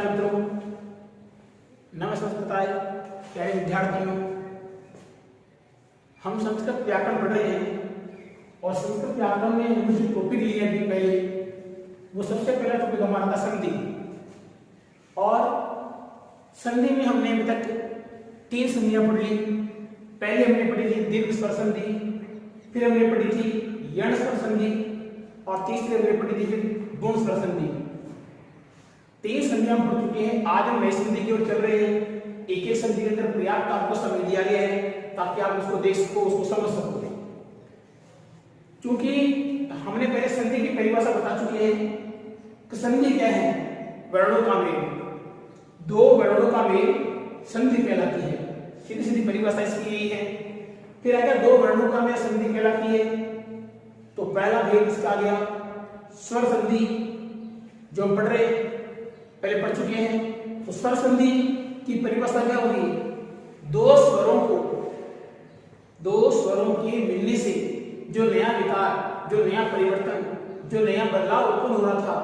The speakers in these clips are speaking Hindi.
नमस्कार मित्रों, नमस्कार प्यारे विद्यार्थियों। हम संस्कृत व्याकरण पढ़ रहे हैं और संस्कृत व्याकरण में हमने जो टॉपिक लिए अभी पहले, वो सबसे पहला टॉपिक हमारा था संधि। और संधि में हमने अभी तक 3 संधियां पढ़ ली। पहले हमने पढ़ी थी दीर्घ स्वर संधि, फिर हमने पढ़ी थी यण स्वर संधि और तीसरे हमने पढ़ी थी फिर गुण स्वर संधि। 3 संधियां हम पढ़ चुके हैं। आज हम नई संधि की ओर चल रहे हैं। एक एक संधि के अंदर पर्याप्त आपको समय दिया गया है ताकि आप उसको देख सको, उसको समझ सको। क्योंकि हमने पहले संधि की परिभाषा बता चुके हैं कि संधि क्या है, वर्णों का मेल। 2 वर्णों का मेल संधि कहलाती है। सीधी सीधी परिभाषा इसकी यही है। फिर अगर 2 वर्णों का मेल संधि कहलाती है तो पहला भेद इसका आ गया स्वर संधि, जो हम पढ़ रहे पहले पढ़ चुके हैं। तो स्वर संधि की परिभाषा क्या होगी? 2 स्वरों के मिलने से जो नया विकार, जो नया परिवर्तन, जो नया बदलाव उत्पन्न हो रहा था,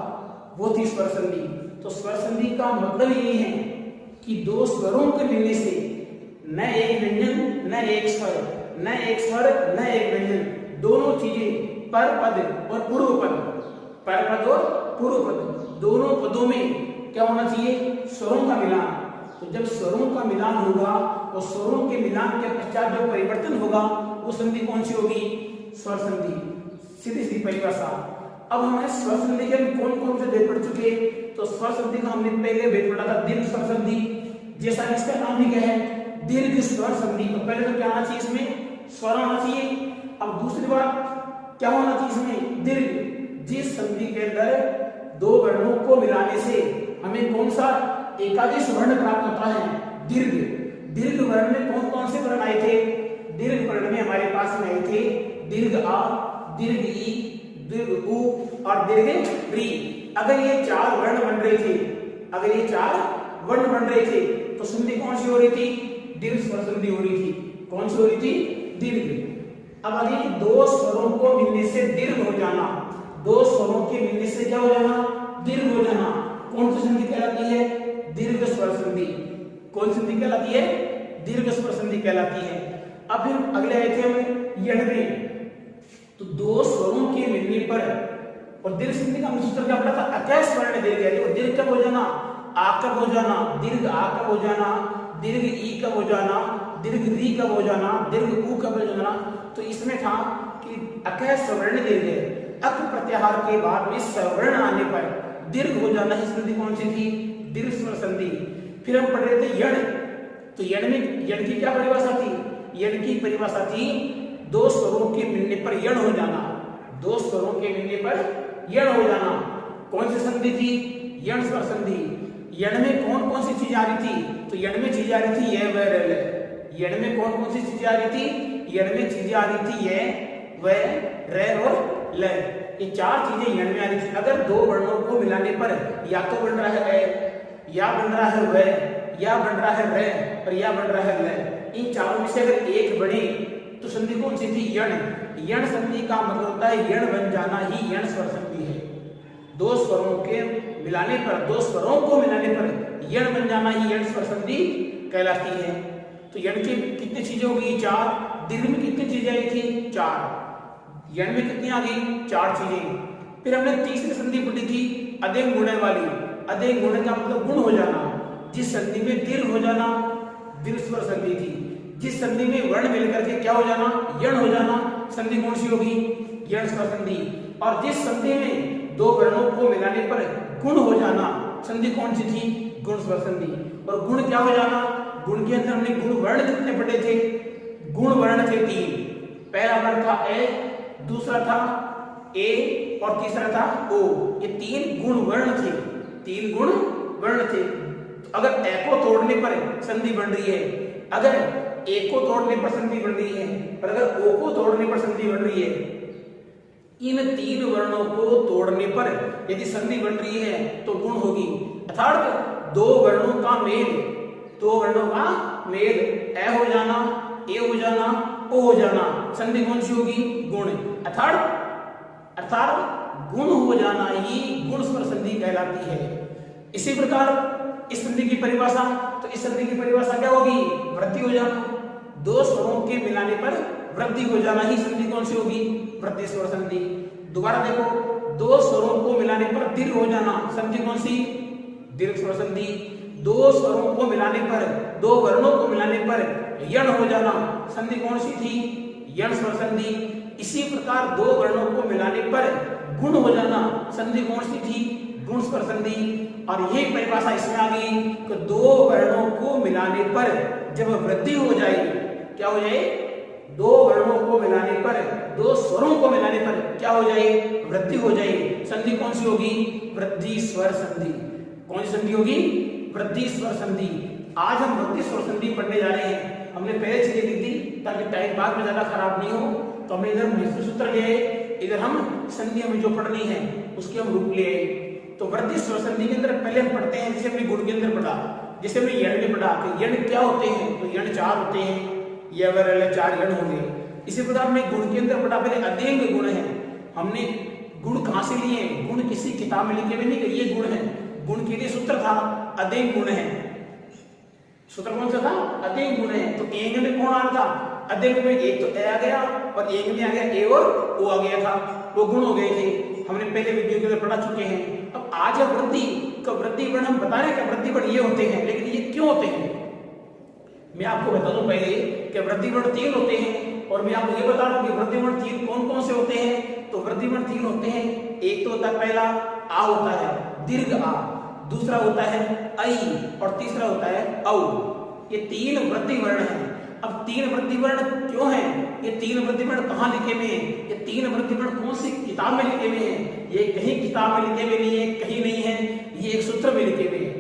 वो थी स्वर संधि। तो स्वर संधि का मतलब यही है कि 2 स्वरों के मिलने से न एक व्यंजन न एक स्वर, न एक स्वर न एक व्यंजन, दोनों चीजें पर पद और पूर्व पद, पर पद और पूर्व पद, दोनों पदों में क्या होना चाहिए? स्वरों का मिलान। तो जब स्वरों का मिलान होगा और स्वरों के मिलान के पश्चात जो परिवर्तन होगा, वो संधि कौन सी होगी? स्वर संधि। सीधी सीधी परिभाषा। अब हमें स्वर संधि के कौन कौन से भेद पढ़ चुके? तो स्वर संधि का हमने पहले भेद पढ़ा था दीर्घ स्वर संधि, जैसा इसका नाम ही क्या है, दीर्घ स्वर संधि। तो पहले तो क्या आना चाहिए इसमें? स्वर आना चाहिए। अब दूसरी बात क्या होना चाहिए इसमें? दीर्घ। जिस संधि के अंदर 2 वर्णों को मिलाने से हमें कौन सा एकादेश वर्ण प्राप्त होता है? दीर्घ। दीर्घ वर्ण में कौन कौन से वर्ण आए थे? दीर्घ वर्ण में हमारे पास में आए थे दीर्घ आ, दीर्घ ई, दीर्घ उ और दीर्घ री। अगर ये 4 वर्ण बन रहे थे, अगर ये 4 वर्ण बन रहे थे तो संधि कौन सी हो रही थी? दीर्घ स्वर संधि हो रही थी। कौन सी हो रही थी? दीर्घ। अब आगे 2 स्वरों को मिलने से दीर्घ हो जाना, 2 स्वरों के मिलने से क्या हो जाना? दीर्घ हो जाना। कौन सी संधि कहलाती है? दीर्घ स्वर संधि। कौन सी संधि कहलाती है? दीर्घ स्वर संधि कहलाती है। अब फिर अगले आए थे हम यण में। तो 2 स्वरों के मिलने पर, और दीर्घ संधि का सूत्र क्या पड़ा था? अतः स्वर्ण दीर्घ है। देखो दीर्घ कब हो जाना? आ कब हो जाना? दीर्घ आ कब हो जाना? दीर्घ ई कब हो जाना? दीर्घ री कब हो जाना? दीर्घ उ कब हो जाना? तो इसमें था कि अकह स्वर्ण दीर्घ है। अक प्रत्याहार के बाद में सवर्ण आने पर दीर्घ हो जाना ही संधि कौन सी थी? दीर्घ स्वर संधि। फिर हम पढ़ रहे थे यण। तो यण में यण की क्या परिभाषा थी? यण की परिभाषा थी 2 स्वरों के मिलने पर यण हो जाना। 2 स्वरों के मिलने पर यण हो जाना। कौन सी संधि थी? यण स्वर संधि। यण में कौन कौन सी चीज आ रही थी? तो यण में चीज आ रही थी य व र। यण में कौन कौन सी चीजें आ रही थी? यण में चीजें आ रही थी य व र और ल। ये 4 चीजें यण में आ रही थी। अगर 2 वर्णों को मिलाने पर या तो बन रहा है अ, या बन रहा है व, या बन रहा है र और या बन रहा है ल। इन चारों में से अगर एक बने तो संधि कौन सी थी? यण। यण संधि का मतलब होता है यण बन जाना ही यण स्वर संधि है। 2 स्वरों के मिलाने पर, 2 स्वरों को मिलाने पर यण बन जाना ही यण स्वर संधि कहलाती है। तो यण की कितनी चीजें होगी? 4। दीर्घ में कितनी चीजें आई थी? 4। यण में कितनी आ गई? 4 चीजें। फिर हमने तीसरी संधि पढ़ी थी अधेय गुणे वाली। अधेय गुणे का मतलब गुण हो जाना। जिस संधि में दीर्घ हो जाना दीर्घ स्वर संधि थी। जिस संधि में वर्ण मिलकर के क्या हो जाना? यण हो जाना, संधि कौन सी होगी? यण स्वर संधि। और जिस संधि में 2 वर्णों को मिलाने पर गुण हो जाना, संधि कौन सी थी? गुण स्वर संधि। और गुण क्या हो जाना? गुण के अंदर हमने गुण वर्ण कितने पढ़े थे? गुण वर्ण थे 3। पहला वर्ण था ए, दूसरा था ए और तीसरा था ओ। ये 3 गुण वर्ण थे। 3 गुण वर्ण थे। अगर ए को तोड़ने पर संधि बन रही है, अगर ए को तोड़ने पर संधि बन रही है और अगर ओ को तोड़ने पर संधि बन रही है, इन 3 वर्णों को तोड़ने पर यदि संधि बन रही है तो गुण होगी। अर्थात 2 वर्णों का मेल, 2 वर्णों का मेल, ए हो जाना, ए हो जाना, ओ हो जाना, संधि कौन सी होगी? गुण। अर्थात गुण हो जाना ही गुण स्वर संधि कहलाती है। इसी प्रकार इस संधि की परिभाषा, तो इस संधि की परिभाषा क्या होगी? वृद्धि हो जाना। दो स्वरों के मिलाने पर वृद्धि हो जाना ही संधि कौन सी होगी? वृद्धि स्वर संधि। दोबारा देखो, दो स्वरों को मिलाने पर दीर्घ हो जाना, संधि कौन सी? दीर्घ स्वर संधि। दो स्वरों को मिलाने पर, दो वर्णों को मिलाने पर यण हो जाना, संधि कौन सी थी? यण स्वर संधि। इसी प्रकार दो वर्णों को मिलाने पर गुण हो जाना, संधि कौन सी थी? गुण स्वर संधि। और यही परिभाषा इसमें आ गई कि दो वर्णों को मिलाने पर जब वृद्धि हो जाएगी, क्या हो जाए? दो वर्णों को मिलाने पर, दो स्वरों को मिलाने पर क्या हो जाए? वृद्धि हो जाए, संधि कौन सी होगी? वृद्धि स्वर संधि। कौन सी संधि होगी? वृद्धि स्वर संधि। आज हम वृद्धि स्वर संधि पढ़ने जा रहे हैं। हमने पहले चीजें लिख दी ताकि टाइम बाद में ज्यादा खराब नहीं हो, तो हमने इधर महसूस सूत्र ले आए, इधर हम संधि हमें जो पढ़नी है उसके हम रूप ले आए। तो वृद्धि स्वर संधि के अंदर पहले हम पढ़ते हैं, जैसे हमने गुण के अंदर पढ़ा, जैसे हमने यण में पढ़ा कि यण क्या होते हैं, तो यण चार होते हैं, ये अगर चार यण होंगे। इसी प्रकार हमने गुण के अंदर पढ़ा, पहले अदेंग गुण है। हमने गुण कहां से लिए? गुण किसी किताब में लिखे हुए नहीं कि ये गुण है, गुण के लिए सूत्र था अदेंग गुण है। सूत्र कौन सा था? अदेंग गुण है। तो एंग में कौन आ रहा था? अदेंग में एक तो ए आ गया और एंग में आ गया ए और ओ आ गया था, वो गुण हो गए थे। हमने पहले वीडियो के अंदर पढ़ा चुके हैं। अब आज है वृद्धि का, वृद्धि वर्ण हम बता रहे हैं कि वृद्धि वर्ण ये होते हैं, लेकिन ये क्यों होते हैं मैं आपको बता दूं पहले कि वृद्धि वर्ण तीन होते हैं, और मैं आपको ये बता रहा हूं कि वृद्धि वर्ण तीन कौन कौन से होते हैं। तो वृद्धि वर्ण तीन होते हैं। एक तो होता है पहला आ होता है, दीर्घ आ, दूसरा होता है ऐ और तीसरा होता है औ। ये तीन वृद्धि वर्ण हैं। अब तीन वृद्धि वर्ण क्यों हैं? ये तीन वृद्धि वर्ण कहाँ लिखे हुए हैं? ये तीन वृद्धि वर्ण कौन सी किताब में लिखे हुए हैं? ये कहीं किताब में लिखे हुए नहीं है, कहीं नहीं है, ये एक सूत्र में लिखे हुए हैं।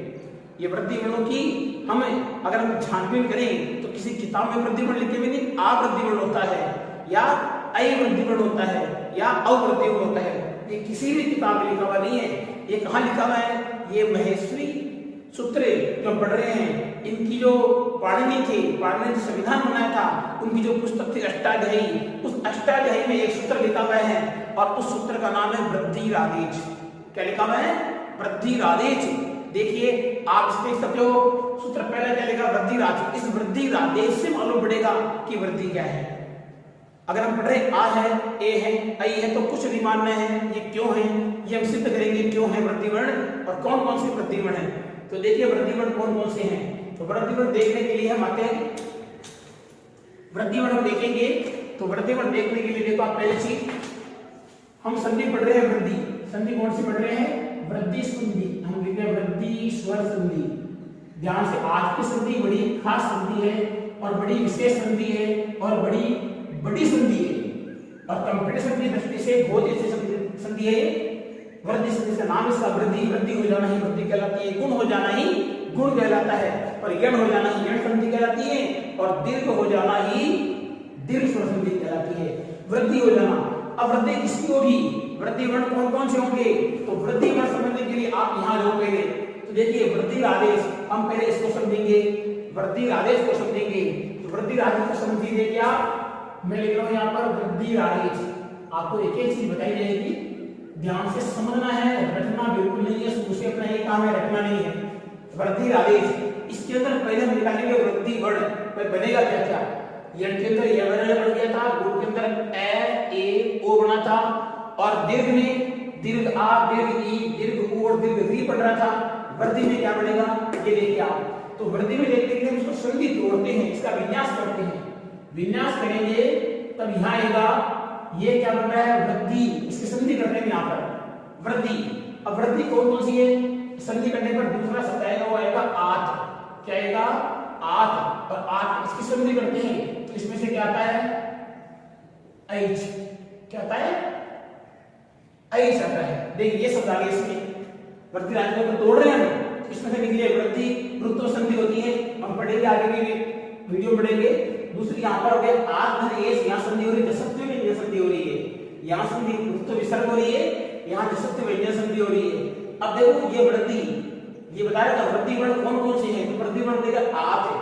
ये वृद्धि वर्णों की हमें अगर हम छानबीन करें तो किसी किताब में वृद्धि वर्ण लिखे हुए नहीं, आ वृद्धि वर्ण होता है या ऐ वृद्धि वर्ण होता है या औ वृद्धि वर्ण होता है। ये किसी भी किताब में लिखा हुआ नहीं है। ये कहाँ लिखा हुआ है? ये महेश्वरी सूत्रे जो पढ़ रहे हैं, इनकी जो पाणिनि थी, पाणिनि ने संविधान बनाया था, उनकी जो पुस्तक थी अष्टाध्यायी, उस अष्टाध्यायी में एक सूत्र लिखा हुआ है और उस सूत्र का नाम है वृद्धिरादेश। क्या लिखा हुआ है? वृद्धिरादेश। देखिए आप इसमें देख सकते हो, सूत्र पहले क्या लिखा? वृद्धिरादेश। इस वृद्धिरादेश से मालूम पड़ेगा कि वृद्धि क्या है। अगर हम पढ़ रहे आ है, ए है, ऐ है, तो कुछ नहीं मानना है ये क्यों है, ये हम सिद्ध करेंगे क्यों है वृद्धि वर्ण और कौन कौन से वृद्धि वर्ण है। तो देखिए वृद्धि वर्ण कौन कौन से हैं। तो वृद्धि वर्ण देखने के लिए हम आते हैं, वृद्धि वर्ण हम देखेंगे। तो वृद्धि वर्ण देखने के लिए देखो आप पहले चीज हम संधि पढ़ रहे हैं, वृद्धि संधि कौन सी पढ़ रहे हैं? वृद्धि संधि। हम लिखते हैं वृद्धि स्वर संधि। ध्यान से, आज की संधि बड़ी खास संधि है और बड़ी विशेष संधि है और बड़ी संधि है और कंपटीशन की दृष्टि से बहुत अच्छी संधि है। वृद्धि संधि का नाम इसका वृद्धि, वृद्धि हो जाना ही वृद्धि कहलाती है, गुण हो जाना ही गुण कहलाता है, और यण हो जाना ही यण संधि कहलाती है, और दीर्घ हो जाना ही दीर्घ स्वर संधि कहलाती है। वृद्धि हो जाना। अब वृद्धि किसकी होगी? वृद्धि वर्ण कौन कौन से होंगे? तो वृद्धि वर्ण समझने के लिए आप यहाँ जाओ पहले। तो देखिए वृद्धि आदेश, हम पहले इसको समझेंगे, वृद्धि आदेश को समझेंगे। तो वृद्धि आदेश को समझ लीजिए क्या, मैं लिख रहा हूं यहाँ पर वृद्धि आदेश। आपको एक एक चीज बताई जाएगी, ध्यान से समझना है, रटना बिल्कुल नहीं है, उसे अपना ये काम है, रटना नहीं है। वृद्धि आदेश, इसके अंदर पहले हम निकालेंगे वृद्धि वर्ण, बनेगा क्या क्या। यण के अंदर यह वर्ण बन गया था, गुण के अंदर ए ए ओ बना था, और दीर्घ में दीर्घ आ, दीर्घ ई, दीर्घ ऊ और दीर्घ री पढ़ रहा था। वृद्धि में क्या बनेगा ये देखिए आप। तो वृद्धि में देखते हैं इसको संधि तोड़ते हैं, इसका विन्यास करते हैं। विन्यास करेंगे तब यहाँ आएगा, ये क्या बन रहा है? वृद्धि। इसकी संधि करते हैं यहाँ पर वृद्धि। अब वृद्धि कौन कौन सी है? संधि करने पर दूसरा शब्द आएगा, वो आएगा आत। क्या आएगा? आत। और आत इसकी संधि करते हैं तो इसमें से क्या आता है? ऐच। क्या आता है? ऐच आता है। देखिए ये शब्द आ गया इसमें, वृद्धि राज्य को तोड़ रहे हैं हम, इसमें से निकली वृद्धि वृत्तो संधि होती है, हम पढ़ेंगे आगे की वीडियो पढ़ेंगे। दूसरी यहाँ पर हो गया आत धन एस, यहाँ संधि हो रही है, जसत्व व्यंजन संधि हो रही है, यहाँ संधि वृत्तो विसर्ग हो रही है, यहाँ जसत्व व्यंजन संधि हो रही है। अब देखो ये वृद्धि, ये बता रहा था वृद्धि वर्ण कौन कौन से हैं। तो वृद्धि वर्ण देगा आत है,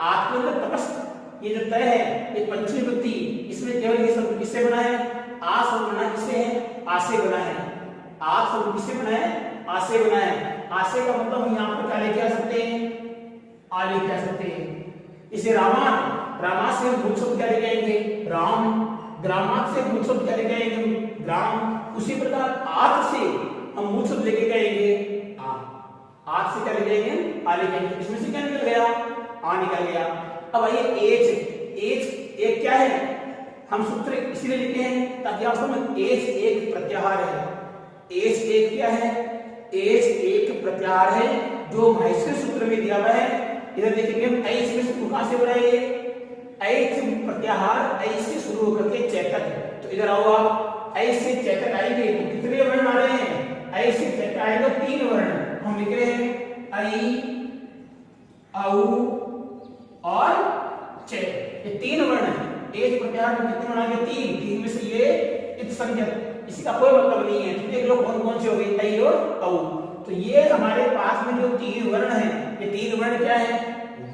आत के अंदर तपस्थ, ये जो तय है ये पंचमी वृद्धि, इसमें केवल ये शब्द किससे बना है? आ शब्द बना, किससे है? आ से बना है। आ शब्द किससे बना है? आ से बना है। आसे का मतलब हम यहाँ पर क्या लेके आ सकते हैं, आ लेके आ सकते हैं। इसे रामात, रामात से हम मूल शब्द क्या लेके आएंगे, राम। ग्रामात से मूल शब्द क्या लेके आएंगे, ग्राम। उसी प्रकार आत से हम मूल शब्द लेके आएंगे आ। आत से क्या लेके आएंगे, आ लेके आएंगे। इसमें से क्या निकल गया, आ निकल गया। अब आइए एच, एच एक क्या है, हम सूत्र इसलिए लिखे हैं ताकि आप समझ, एच एक प्रत्याहार है। एच एक क्या है, एच एक प्रत्याहार है जो माहेश्वर सूत्र में दिया हुआ है। इधर देखेंगे हम ऐ में सूत्र कहां से बनाएंगे, ऐ से प्रत्याहार, ऐ से शुरू होकर के चैतक है। तो इधर आओ आप, ऐ से चैतक आएंगे तो कितने वर्ण आ रहे हैं, ऐ से चैतक आएंगे 3 वर्ण। हम लिख रहे हैं ऐ, औ और च, ये 3 वर्ण है। एक प्रत्याहार में कितने वर्ण आ गए, 3। 3 में से ये इत संज्ञक, इसी का कोई मतलब नहीं है। तो देख लो कौन कौन से हो गए, ऐ और औ। तो ये हमारे पास में जो 3 वर्ण हैं, ये 3 वर्ण क्या है,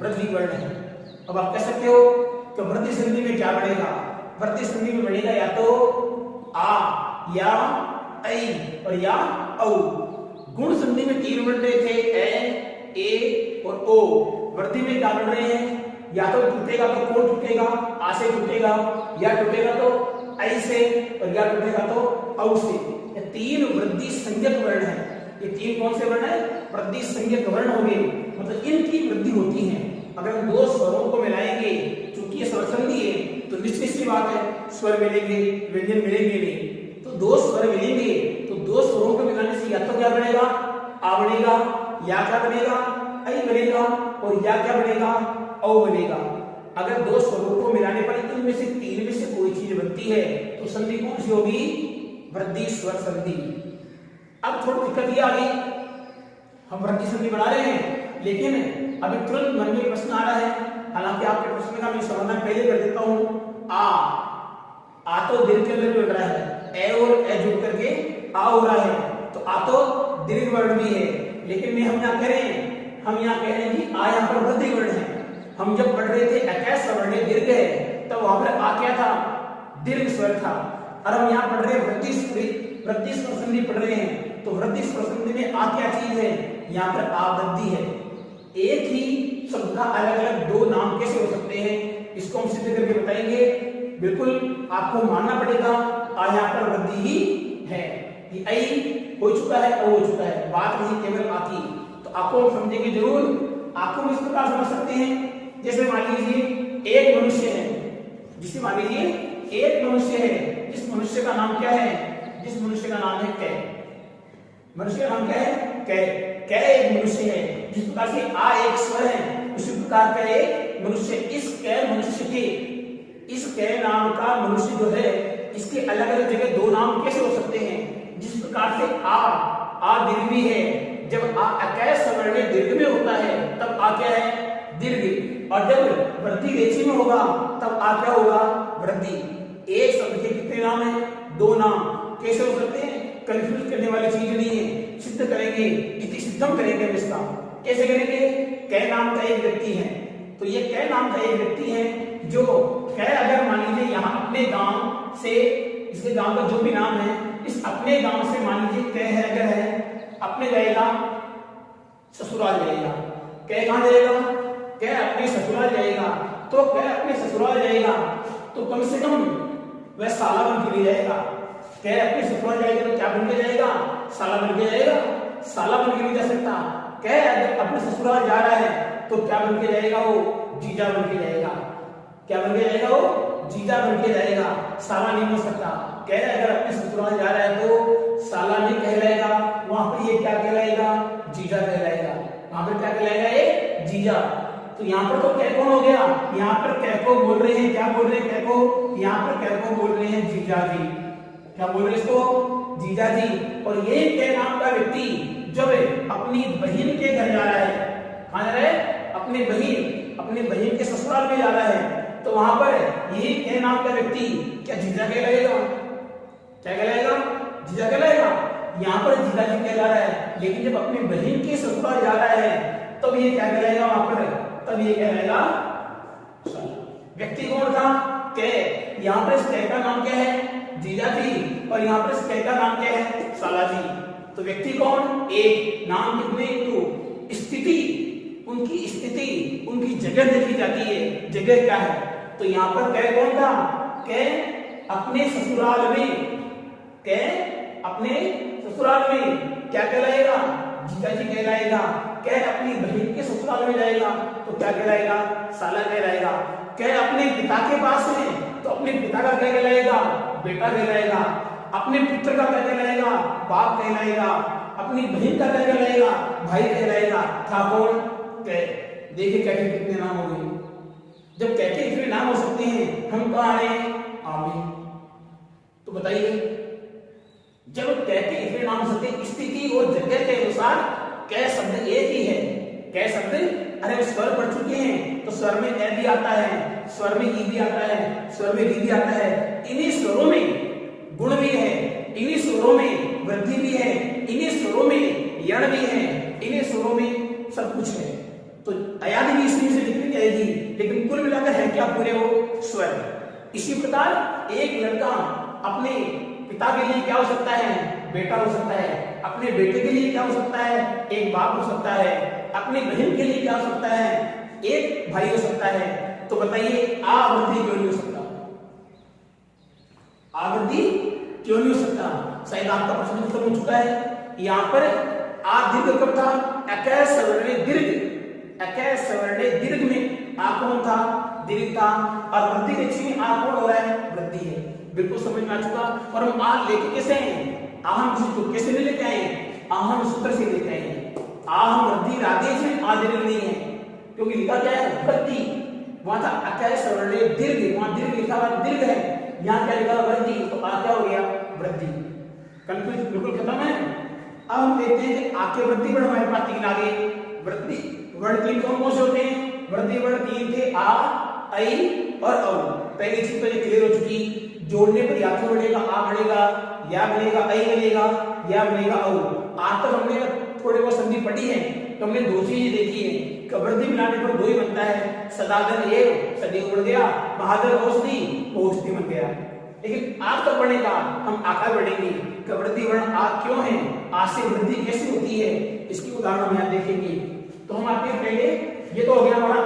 वृद्धि वर्ण है। अब आप कह सकते हो कि वृद्धि संधि में क्या बढ़ेगा, वृद्धि संधि में बढ़ेगा या तो आ, या ऐ और या औ। गुण संधि में 3 वर्ण थे, ए और ओ। वृद्धि में क्या बढ़ रहे हैं, या तो टूटेगा तो कौन टूटेगा, आ से टूटेगा, या टूटेगा तो ऐ से, और या टूटेगा तो औ से। ये 3 वृद्धि संज्ञक वर्ण है। ये 3 कौन से वर्ण है, वृद्धि संज्ञक वर्ण हो गए, मतलब इनकी वृद्धि होती है। अगर हम 2 स्वरों को मिलाएंगे, चूंकि ये स्वर संधि है तो निश्चित सी बात है स्वर मिलेंगे, व्यंजन मिलेंगे नहीं। तो 2 स्वर मिलेंगे तो 2 स्वरों को मिलाने से या तो क्या बनेगा, आ बनेगा, या क्या बनेगा, ऐ बनेगा, और या क्या बनेगा, औ बनेगा। अगर 2 स्वरों को मिलाने पर इनमें से 3 में से कोई चीज बनती है तो संधि कौन सी होगी, वृद्धि स्वर संधि। अब थोड़ी दिक्कत ये आ गई, हम वृद्धि संधि बना रहे हैं लेकिन अभी तुरंत मन में प्रश्न आ रहा है, हालांकि आपके प्रश्न का मैं समाधान पहले कर देता हूं। आ तो दीर्घ के अंदर मिल रहा है, ए और ए जुड़ करके आ हो रहा है, तो आ तो दीर्घ वर्ण भी है। लेकिन हम यहाँ कह रहे हैं, हम यहाँ कह रहे हैं कि आ यहाँ पर वृद्धि वर्ण है। हम जब पढ़ रहे थे अकैस सवर्णे दीर्घ है, तब वहां पर आ क्या था, दीर्घ स्वर था। और हम यहाँ पढ़ रहे हैं वृद्धि स्वर संधि पढ़ रहे हैं, तो वृद्धि स्वर संधि में आ क्या चीज है, यहाँ पर आ वृद्धि है। एक ही शब्द का अलग अलग 2 नाम कैसे हो सकते हैं, इसको हम सिद्ध करके बताएंगे। बिल्कुल आपको मानना पड़ेगा आ यहाँ पर वृद्धि ही है, ये ऐ हो चुका है, औ हो चुका है, बात नहीं केवल आ की। तो आपको हम समझेंगे जरूर। आपको हम इस प्रकार समझ सकते हैं, जैसे मान लीजिए एक मनुष्य है, जिसे मान लीजिए एक मनुष्य है, जिस मनुष्य का नाम क्या है, जिस मनुष्य का नाम है कै। मनुष्य का नाम क्या है, कै। कै एक मनुष्य है। जिस प्रकार से आ एक स्वर है, उसी प्रकार का एक मनुष्य। इस कै मनुष्य के, इस कै नाम का मनुष्य जो है, इसके अलग अलग जगह 2 नाम कैसे हो सकते हैं। जिस प्रकार से आ दीर्घ भी है, जब आ अकैस सवर्णे दीर्घ में होता है तब आ क्या है, दीर्घ। और जब वृद्धि रेची में होगा तब आ क्या होगा, वृद्धि। एक शब्द के कितने नाम है, 2 नाम। कैसे हो सकते हैं, कंफ्यूज करने वाली चीज नहीं है, सिद्ध करेंगे, इति सिद्धम करेंगे हम इसका। कैसे करेंगे, कै नाम का एक व्यक्ति है, तो ये कै नाम का एक व्यक्ति है जो कै, अगर मान लीजिए यहाँ अपने गांव से, इसके गांव का जो भी नाम है, इस अपने गांव से मान लीजिए कै है, अगर है अपने जाएगा ससुराल जाएगा। कै कहां जाएगा, कै अपने ससुराल जाएगा। तो कै अपने ससुराल जाएगा तो कम से कम वह साला बन के नहीं जाएगा। कै अपने ससुराल जाएगा तो क्या बन के जाएगा, साला बन के जाएगा। साला बन के नहीं जा सकता। कै अगर अपने ससुराल जा रहा है तो क्या बन के जाएगा, वो जीजा बन के जाएगा। क्या बन के जाएगा, वो जीजा बन के जाएगा, साला नहीं हो सकता। कै अगर अपने ससुराल जा रहा है तो साला नहीं कहलाएगा, वहां पर ये क्या कहलाएगा, जीजा कहलाएगा। वहां पर क्या कहलाएगा, ये जीजा। तो यहाँ पर तो कै कौन हो गया, यहाँ पर कै को बोल रहे हैं, क्या बोल रहे हैं कै को, यहाँ पर कै को बोल रहे हैं जीजा जी। क्या बोल रहे हैं इसको, जीजा जी। और ये कै नाम का व्यक्ति जब अपनी बहन के घर जा रहा है, कहां जा रहा है, अपनी बहन के ससुराल में जा रहा है, तो वहां पर यही कै नाम का व्यक्ति क्या जीजा कहलाएगा, क्या कहलाएगा, जीजा कहलाएगा। यहाँ पर जीजा जी कहला रहा है, लेकिन जब अपनी बहन के ससुराल जा रहा है तब ये क्या कहलाएगा, वहां पर तब ये कहलाएगा व्यक्ति कौन था, कै। यहाँ पर इस कै का नाम क्या है, जीजा जी, और यहाँ पर इस कै का नाम क्या है, साला जी। तो व्यक्ति कौन? एक। नाम कितने? तो स्थिति, उनकी स्थिति, उनकी जगह देखी जाती है। जगह क्या है? तो यहाँ पर कह कौन था? कह अपने ससुराल में, कह अपने ससुराल में क्या कहलाएगा? जीजा जी कहलाएगा। कह अपनी बहन के ससुराल में जाएगा तो क्या कहलाएगा? साला कहलाएगा। कह अपने पिता के पास है तो अपने पिता का क्या कहलाएगा? बेटा कहलाएगा। अपने पुत्र का क्या कहलाएगा? बाप कहलाएगा। अपनी बहन का क्या कहलाएगा? भाई कहलाएगा। था कौन? कह। देखिए कैसे कितने नाम हो गए। जब कहते इतने नाम हो सकते हैं, हम कहाँ आए? आगे। तो बताइए, जब कहते इतने नाम हो सकते, स्थिति और जगह के अनुसार कह शब्द एक ही है। कह शब्द, अरे स्वर पढ़ चुके हैं तो स्वर में ए भी आता है, स्वर में ई भी आता है, स्वर में री भी आता है। इन्हीं स्वरों में गुण भी है, इन्हीं स्वरों में वृद्धि भी है, इन्हीं स्वरों में यण भी है, इन्हीं स्वरों में सब कुछ है। तो अयादि भी इसमें से निकल जाएगी, लेकिन कुल मिलाकर है क्या? पूरे वो स्वर। इसी प्रकार एक लड़का अपने पिता के लिए क्या हो सकता है? बेटा हो सकता है। अपने बेटे के लिए क्या हो सकता है? एक बाप हो सकता है। अपनी बहन के लिए क्या हो सकता है? एक भाई हो सकता है। तो बताइए आवृद्धि क्यों नहीं हो सकता? आवृद्धि क्यों नहीं हो सकता? शायद आपका प्रश्न खत्म हो चुका है। यहाँ पर आ दीर्घ कब था? अकय सवर्णे दीर्घ। अकय सवर्णे दीर्घ में आ कौन था? दीर्घ था। और वृद्धि रेखी में आ कौन हो रहा है? वृद्धि है। बिल्कुल समझ में आ चुका। और हम आ लेके कैसे हैं? आहम सूत्र कैसे लेके आए? आहम सूत्र से लेके आए। आहम वृद्धि आदेश है, आदेश नहीं है, क्योंकि लिखा क्या है? वृद्धि। वहां था अकय सवर्णे दीर्घ, वहां दीर्घ लिखा हुआ दीर्घ है, यहाँ क्या लिखा? वृद्धि। तो आ क्या हो गया? वृद्धि। कंफ्यूज बिल्कुल खत्म है। अब हम देखते हैं कि आके वृद्धि वर्ण हमारे पास तीन आगे। वृद्धि वर्ण तीन कौन कौन से होते हैं? वृद्धि वर्ण तीन थे, आ, ऐ और औ। पहली चीज तो ये क्लियर हो चुकी। जोड़ने पर या तो बढ़ेगा आ बढ़ेगा, या बढ़ेगा ऐ बढ़ेगा, या बढ़ेगा औ। आ तक हमने थोड़े बहुत संधि पढ़ी है, तो हमने दो चीजें देखी है। वृद्धि मिलाने पर दो ही बनता है, सदादन एव, सदैव बढ़ गया, बहादुर औषधि, औषधि बन गया। लेकिन आ तक बढ़ेगा, हम आकार बढ़ेंगे। वृद्धि वर्ण आ क्यों है? आ से वृद्धि कैसे होती है? इसकी उदाहरण हम यहाँ देखेंगे। तो हम आते हैं पहले, ये तो हो गया हमारा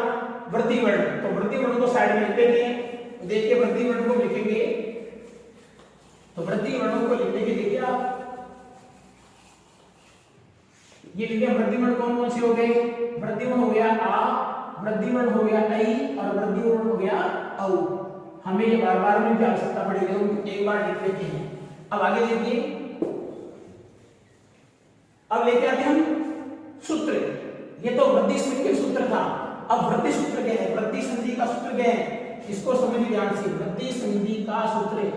वृद्धि वर्ण। तो वृद्धि वर्ण को साइड में लिखते हैं। देखिए वृद्धि वर्ण को लिखेंगे, तो वृद्धि वर्णों को लिखने के लिए आप ये लिखे। वृद्धि वर्ण कौन कौन से हो गए? वृद्धि वर्ण हो गया आ, वृद्धि वर्ण हो गया ऐ, और वृद्धि वर्ण हो गया औ। हमें ये बार बार में भी आवश्यकता पड़ेगी, एक बार लिख लेते हैं। अब आगे देखिए, अब लेके आते हैं हम सूत्र। ये तो वृद्धि संधि सूत्र था। अब वृद्धि सूत्र क्या है? वृद्धि संधि का सूत्र क्या है? इसको समझिए ध्यान से। वृद्धि संधि का सूत्र,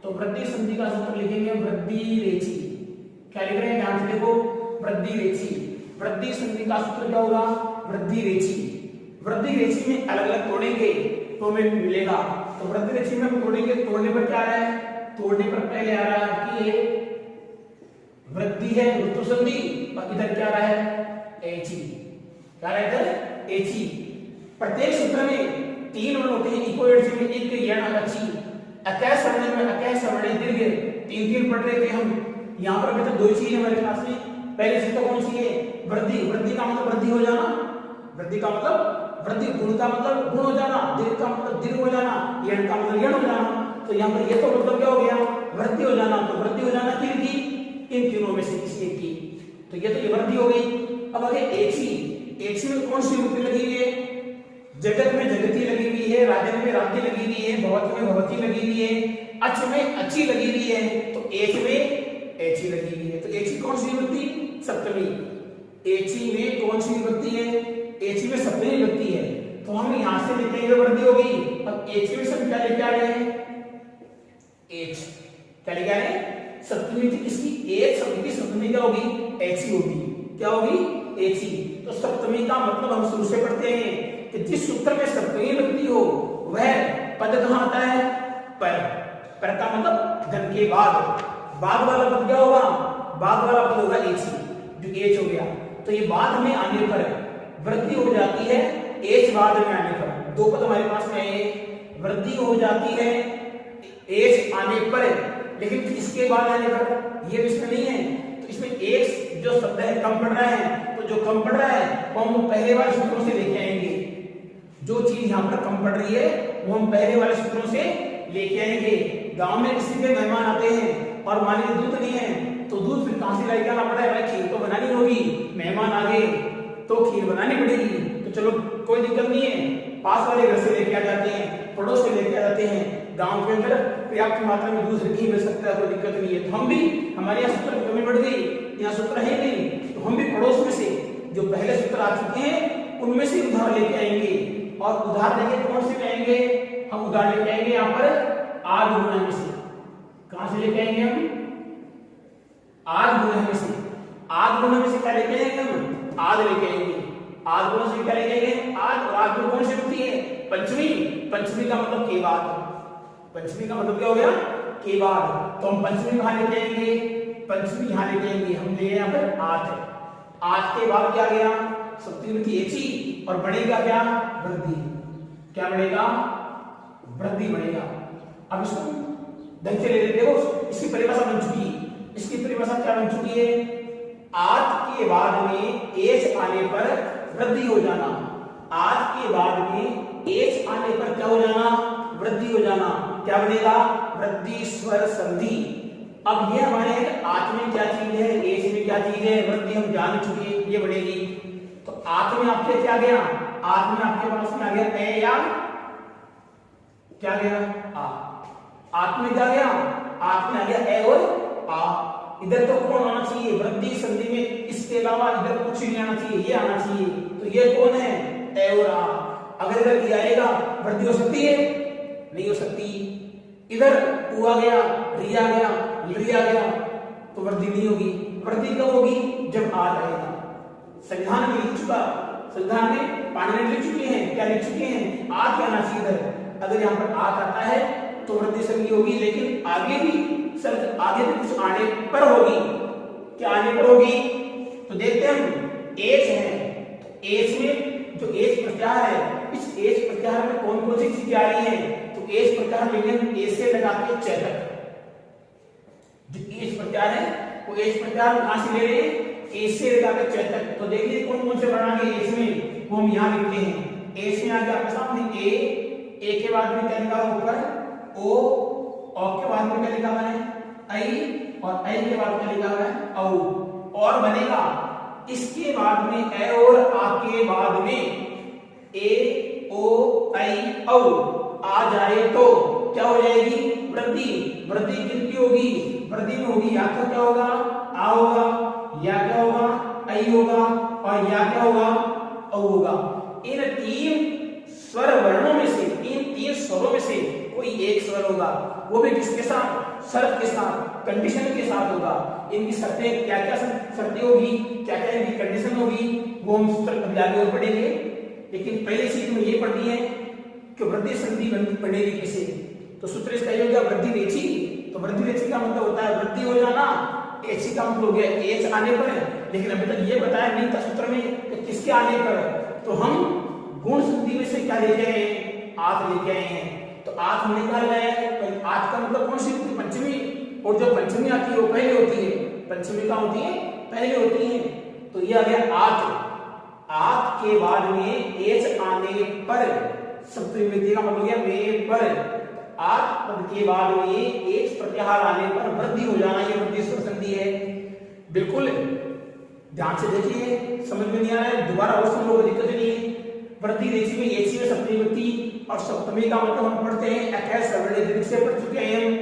तो वृद्धि संधि का सूत्र लिखेंगे वृद्धि रेखी। क्या लिख रहे हैं? ध्यान से देखो, वृद्धि रेखी। वृद्धि संधि का सूत्र क्या होगा? वृद्धि रेखी। वृद्धि रेखी में अलग अलग तोड़ेंगे तो हमें मिलेगा। तो वृद्धि रेखी में हम तोड़ेंगे, तोड़ने पर क्या आ रहा है? तोड़ने पर पहले आ रहा है कि ये वृद्धि है, ऋतु संधि, और इधर क्या आ रहा है? एची। क्या रहा है इधर? एची। प्रत्येक सूत्र में तीन वर्ण होते हैं, इको एच में एक यण अच्छी। अकय सवर्णे में अकय सवर्णे दीर्घ, तीन तीन पढ़ रहे थे हम। यहाँ पर बेटा दो चीज है हमारे क्लास में। पहले चीज तो कौन सी है? वृद्धि। वृद्धि का मतलब वृद्धि हो जाना, वृद्धि का मतलब वृद्धि, गुण का मतलब गुण हो जाना, दीर्घ का मतलब दीर्घ हो जाना, यण का मतलब यण हो जाना। तो यहाँ पर ये तो मतलब क्या हो गया? वृद्धि हो जाना। तो वृद्धि हो जाना किसकी? इन तीनों में से किसी एक की। तो ये तो ये वृद्धि हो गई। अब आगे एची। एची में कौन सी वृद्धि लगी हुई है? जगत में जगती लगी हुई है, राज्य में राज्य लगी हुई है, भवत में भवती लगी हुई है, अच में अच्छी लगी हुई है, तो एच में एची लगी हुई है। तो एची कौन सी विभक्ति? सप्तमी। एची में कौन सी विभक्ति है? एची में सप्तमी विभक्ति है। तो हम यहां से लिखेंगे वृद्धि हो गई। अब एची में सब क्या लेके आ रहे हैं? एच। क्या लेके आ रहे हैं? सप्तमी थी किसकी? एच शब्द की सप्तमी क्या होगी? एची होगी। क्या होगी? एची। तो सप्तमी का मतलब हम शुरू से पढ़ते हैं कि जिस सूत्र में सप्तमी विभक्ति हो वह पद कहां आता है? पर। पर का मतलब धन के बाद। बाद वाला पद क्या होगा? बाद वाला पद होगा एची, जो एच हो गया। तो ये बाद में आने पर वृद्धि हो जाती है, एच बाद में आने पर। दो पद हमारे पास में है, वृद्धि हो जाती है एच आने पर, लेकिन इसके बाद आने पर ये इसमें नहीं है। तो इसमें एक जो शब्द है कम पड़ रहा है, तो जो कम पड़ रहा है वो हम पहले वाले सूत्रों से लेके आएंगे। जो चीज यहाँ पर कम पड़ रही है वो हम पहले वाले सूत्रों से लेके आएंगे। गांव में किसी के मेहमान आते हैं और मान लीजिए दूध नहीं है, तो दूध फिर कहां से लेके आना पड़ा है? भाई खीर तो बनानी होगी, मेहमान आ गए तो खीर बनानी पड़ेगी। तो चलो कोई दिक्कत नहीं है, पास वाले घर से लेके आ जाते हैं, पड़ोस से लेके आ जाते हैं। गांव के अंदर पर्याप्त मात्रा में दूध नहीं मिल सकता है, कोई दिक्कत नहीं है। तो हम भी, हमारे यहाँ सूत्र की कमी बढ़ गई, यहाँ सूत्र है नहीं, तो हम भी पड़ोस में से जो पहले सूत्र आ चुके हैं उनमें से उधार लेके आएंगे। और उधार लेके कौन से आएंगे? हम उधार लेके आएंगे यहाँ पर आज गुणा में से। कहां से लेके आएंगे हम? आज गुणा में से। आज गुणा में से क्या लेके आएंगे हम? आज लेके आएंगे। आज गुणा से क्या लेके आएंगे? आज। और आज में कौन सी होती है? पंचमी। पंचमी का मतलब के बाद। पंचमी का मतलब क्या हो गया? के बाद। तो हम पंचमी कहां लेके आएंगे? पंचमी यहां लेके आएंगे। हम ले यहाँ पर आज। आज के बाद क्या गया? सप्तमी एची, और बढ़ेगा क्या? वृद्धि। क्या बढ़ेगा? वृद्धि बढ़ेगा। अब इसको ढंग से ले लेते हो, इसकी परिभाषा बन चुकी है। इसकी परिभाषा क्या बन चुकी है? आज के बाद में एच आने पर वृद्धि हो जाना। आज के बाद में एच आने पर क्या हो जाना? वृद्धि हो जाना। क्या बनेगा? वृद्धि स्वर संधि। अब ये हमारे आठ में क्या चीज है, एच में क्या चीज है? वृद्धि हम जान चुके हैं, ये बढ़ेगी। तो आठ में आपके क्या गया? आठ में आपके पास में आ गया ए या क्या गया? आ। आठ में क्या गया? आठ में आ गया ए और आ। इधर तो कौन आना चाहिए? वृद्धि संधि में इसके अलावा इधर कुछ नहीं आना चाहिए, ये आना चाहिए। तो ये कौन है? ए और आ। अगर इधर ये आएगा, वृद्धि हो सकती है? नहीं हो सकती। इधर उ आ गया, री आ गया, ली आ गया, तो वृद्धि नहीं होगी। वृद्धि कब होगी? जब आ जाएगा। संविधान में लिख चुका, संविधान में पानी लिख चुके हैं, क्या लिख चुके हैं? आ क्या आना चाहिए इधर। अगर यहाँ पर आ आता है तो वृद्धि संधि होगी, लेकिन आगे भी शर्त, आगे भी कुछ आने पर होगी। क्या आने पर होगी? तो देखते हैं हम एच है, तो एच में जो एच प्रत्याहार है, इस एच प्रत्याहार में कौन कौन सी चीजें आ रही है? तो एच प्रत्याहार लेंगे हम ए से लगा के चेतक। जो एच प्रत्याहार है वो एच प्रत्याहार कहां से ले रहे हैं? ए से लगा के चेतक। तो देखिए कौन कौन से वर्ण आ गए एच में, वो हम यहाँ लिखते हैं। एच में आ गया आपके सामने ए के बाद में क्या लिखा हुआ ऊपर? ओ के बाद में क्या लिखा हुआ है? आई, और आई के बाद क्या लिखा हुआ है? औ। और बनेगा इसके बाद में ए और आ के बाद में ए ओ आई औ आ जाए तो क्या हो जाएगी? वृद्धि। वृद्धि किसकी होगी? वृद्धि में होगी या तो क्या होगा? आ होगा, या क्या होगा? आई होगा, और या क्या होगा? औ होगा। इन तीन स्वर वर्णों में से, इन तीन स्वरों में से कोई एक स्वर होगा, वो भी किसके साथ? शर्त के साथ, कंडीशन के साथ होगा। इनकी शर्तें क्या क्या शर्तें होगी, क्या क्या इनकी कंडीशन होगी, वो हम सूत्र आगे और पढ़ेंगे। लेकिन पहले चीज में ये पढ़नी है कि वृद्धि संधि पढ़ेगी किसे। तो सूत्र इसका ये हो गया वृद्धि रेची। तो वृद्धि रेची का मतलब होता है वृद्धि हो जाना, एच का मतलब हो गया एच आने पर। लेकिन अभी तक ये बताया नहीं था सूत्र में कि किसके आने पर। तो हम गुण संधि में से क्या लेके आए हैं? आठ लेके आए हैं। तो आठ हमने क्या लगाया है? आठ का मतलब कौन सी होती है? पंचमी। और जो पंचमी आती है वो पहले होती है। पंचमी क्या होती है? पहले होती है। तो ये आ गया आठ। आठ के बाद में एच आने पर, सप्तमी विभक्ति का मतलब हो गया वे पर। आठ पद के बाद में एच प्रत्याहार आने पर वृद्धि हो जाना, ये वृद्धि स्वर संधि है। बिल्कुल ध्यान से देखिए, समझ में नहीं आ रहा है दोबारा और सुन लो, दिक्कत नहीं है। वृद्धि रेची में एची में सप्तमी विभक्ति, और सप्तमी का मतलब हम पढ़ते हैं अकैस सवर्णी दीर्घ से पढ़ चुके हैं हम,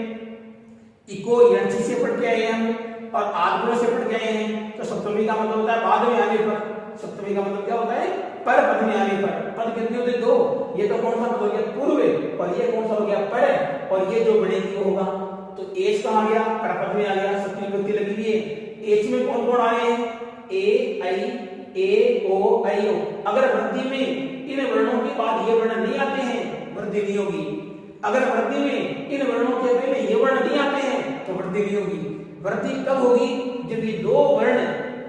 इको यंची से पढ़ के आए हम, और आदगुण से पढ़ के आए हैं। तो सप्तमी का मतलब होता है बाद में आने पर। सप्तमी का मतलब क्या होता है? पर पद में आने पर। पद कितने होते? दो। ये तो कौन सा पद हो गया? पूर्व। और ये कौन सा हो गया? पर। और ये जो बढ़ेगी वो होगा। तो एच कहां आ गया? पर पद में आ गया, सप्तमी विभक्ति लगी हुई है। एच में कौन कौन आ रहे हैं? ए आई, ए ओ आई ओ। अगर वृद्धि में इन वर्णों के बाद ये वर्ण नहीं आते हैं, वृद्धि नहीं होगी। अगर वृद्धि में इन वर्णों के पहले ये वर्ण नहीं आते हैं तो वृद्धि नहीं होगी। वृद्धि कब होगी? जब ये दो वर्ण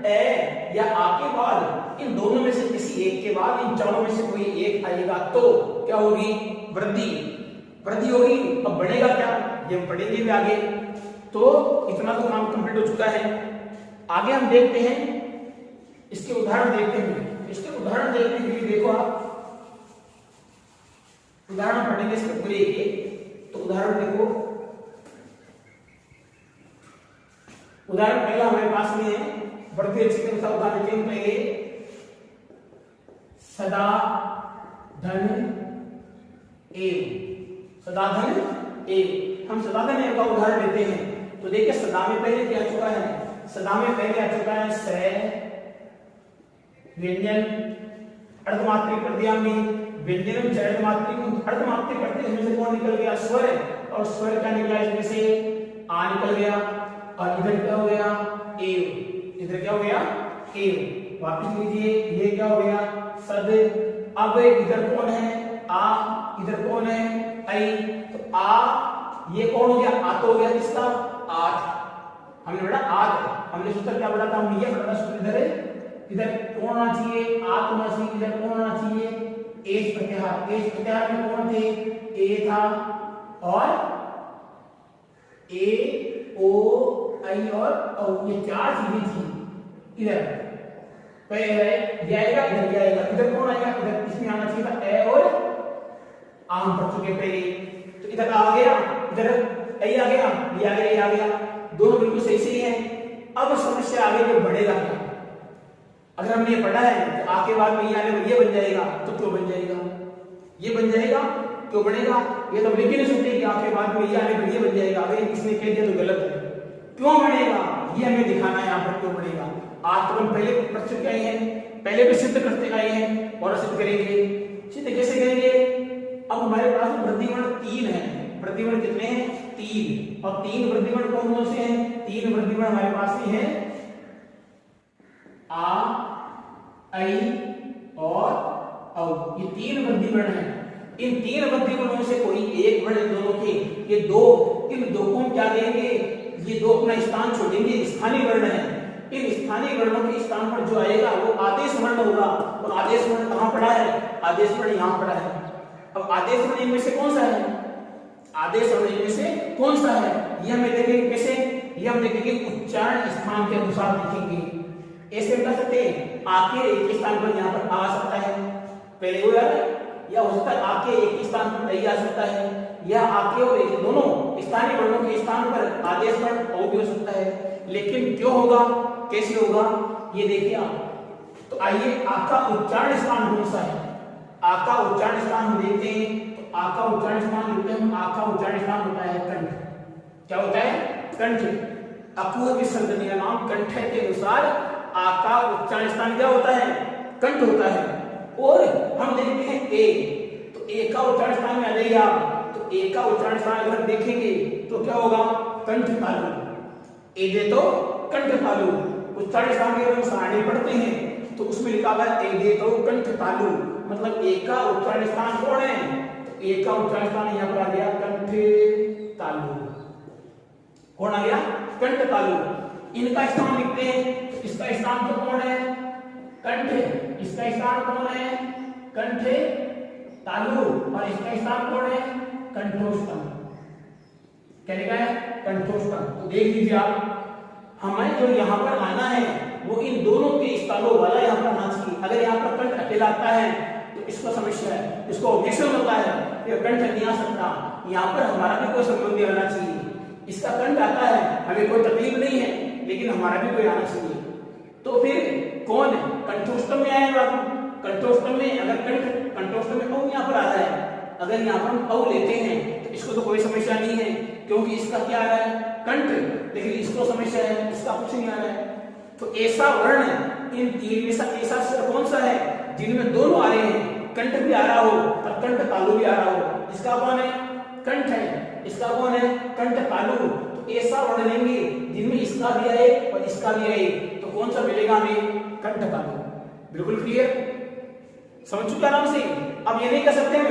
ए या आ के बाद इन दोनों में से किसी एक के बाद इन चारों में से कोई एक आएगा तो क्या होगी? वृद्धि। वृद्धि होगी। अब बढ़ेगा क्या? ये पढ़ेंगे भी आगे। तो इतना तो काम कंप्लीट हो चुका है। आगे हम देखते हैं, इसके उदाहरण देखते हैं। इसके उदाहरण देखने के लिए देखो आप उदाहरण पढ़ेंगे इसके पूरे एक। तो उदाहरण देखो, उदाहरण पहला हमारे पास में है, बढ़ते अच्छी तरह से उदाहरण के पहले सदा धन एव, सदा धन एव। हम सदा धन एव का उदाहरण लेते हैं। तो देखिए सदा में पहले क्या चुका है, सदा में पहले आ चुका है स व्यंजन अर्धमात्रिक प्रत्यामी, व्यंजन से अर्धमात्रिक करते इसमें से कौन निकल गया, स्वर, और स्वर क्या निकला इसमें से आ निकल गया, और इधर क्या हो गया एव, इधर क्या हो गया एव। वापस लीजिए, ये क्या हो गया सद। अब इधर कौन है आ, इधर कौन है ऐ। तो आ ये कौन हो गया, आ तो हो गया इसका आठ, हमने पढ़ा आठ, हमने सूत्र क्या पढ़ा था, हमने ये पढ़ा सूत्र इधर है, इधर कौन होना चाहिए आठ होना चाहिए, इधर कौन होना चाहिए एच प्रत्याहार। एच प्रत्याहार में कौन थे, ए था और ए ओ आई और औ, ये चार चीजें थी। इधर पहले जाएगा, इधर जाएगा, इधर कौन आएगा, इधर इसमें आना चाहिए था ए और आम पढ़ चुके पहले। तो इधर आ गया, इधर ए आ गया, ये आ गया, ये आ गया, दोनों बिल्कुल सही सही है। अब समस्या आगे जो बढ़ेगा क्या, अगर हमने ये पढ़ा है तो आके बाद में ये आने में ये बन जाएगा, तो क्यों बन जाएगा, ये बन जाएगा क्यों बनेगा, ये तो लिख ही नहीं सकते कि आके बाद में ये आने में ये बन जाएगा। अगर किसने कह दिया तो गलत है, क्यों बनेगा ये हमें दिखाना है यहाँ पर क्यों बनेगा। आज तो हम पहले पढ़ चुके आए हैं, पहले भी सिद्ध करते आए हैं और सिद्ध करेंगे। सिद्ध कैसे करेंगे, अब हमारे पास वृद्धिवर्ण तीन है, वृद्धिवर्ण कितने हैं तीन, और तीन वृद्धिवर्ण कौन कौन से हैं, तीन वृद्धिवर्ण हमारे पास में है आ ऐ और औ, ये तीन वृद्धिवर्ण हैं। इन तीन वृद्धिवर्णों से कोई एक वर्ण इन दोनों के, ये दो, इन दो को हम क्या देंगे, ये दो अपना स्थान छोड़ेंगे, स्थानीय वर्ण है। इन स्थानीय वर्णों के स्थान पर जो आएगा वो आदेश वर्ण होगा। और आदेश वर्ण कहाँ पड़ा है, आदेश वर्ण यहाँ पड़ा है। अब आदेश वर्ण इनमें से कौन सा है, आदेश वर्ण इनमें से कौन सा है, ये हमें देखेंगे कैसे, ये हम देखेंगे उच्चारण स्थान के अनुसार देखेंगे। ऐसे बता सकते हैं आके एक स्थान पर यहाँ पर आ सकता है, पहले हो या हो सकता है आके एक स्थान पर नहीं आ सकता है, या आके और एक दोनों स्थानीय वर्णों के स्थान पर आदेश वर्ण ओ भी हो सकता है। लेकिन क्यों होगा, कैसे होगा, ये देखिए आप। तो आइए आ का उच्चारण स्थान कौन सा है, आ का उच्चारण स्थान हम देखते हैं। तो आ का उच्चारण स्थान देखते हैं, आ का उच्चारण स्थान होता है कंठ। क्या होता है, कंठ। अपूर्व विसर्जन का नाम कंठ के अनुसार आ का उच्चारण स्थान क्या होता है, कंठ होता है। और हम देखते हैं ए, तो ए का उच्चारण स्थान में आ जाइए आप। तो ए का उच्चारण स्थान अगर देखेंगे तो क्या होगा, कंठ तालु। ए दे तो कंठ तालु। उच्चारण स्थान की अगर हम सारणी पढ़ते हैं तो उसमें लिखा हुआ है ए दे तो कंठ तालु, मतलब ए का उच्चारण स्थान कौन है, तो ए का उच्चारण स्थान यहाँ पर आ गया कंठ तालु। कौन आ गया, कंठ तालु। इनका स्थान लिखते हैं, तो इसका स्थान तो कौन है, कंठ। इसका स्थान कौन है, कंठ तालु। और इसका स्थान कौन है, कंठोष्टम। क्या लिखा है, कंठोष्टम। तो देख लीजिए आप, हमें जो यहाँ पर आना है वो इन दोनों के स्थानों वाला यहाँ पर आना चाहिए। अगर यहाँ पर कंठ अकेला आता है तो इसको समस्या है, इसको ऑब्जेक्शन होता है, ये कंठ नहीं आ सकता, यहाँ पर हमारा भी कोई संबंध नहीं आना चाहिए। इसका कंठ आता है, हमें कोई तकलीफ नहीं है, लेकिन हमारा भी कोई आना चाहिए। तो फिर कौन है, कंठोष्टम में आएगा। कंठोष्टम में अगर कंठोष्टम में औ यहाँ पर आता है, अगर यहाँ पर हम औ लेते हैं तो इसको तो कोई समस्या नहीं है, क्योंकि इसका क्या आ रहा है, कंठ। लेकिन इसको समस्या है, इसका कुछ नहीं आ रहा है। तो ऐसा वर्ण इन तीन में से ऐसा स्वर कौन सा है जिनमें दोनों आ रहे हैं, कंठ भी आ रहा हो और कंठ तालु भी आ रहा हो। इसका कौन है, कंठ है। इसका कौन है, कंठ तालु। तो ऐसा वर्ण लेंगे जिनमें इसका भी आए और इसका भी आए, तो कौन सा मिलेगा हमें, कंठ तालु। बिल्कुल क्लियर, समझ चुका आराम से। अब ये नहीं कर सकते हम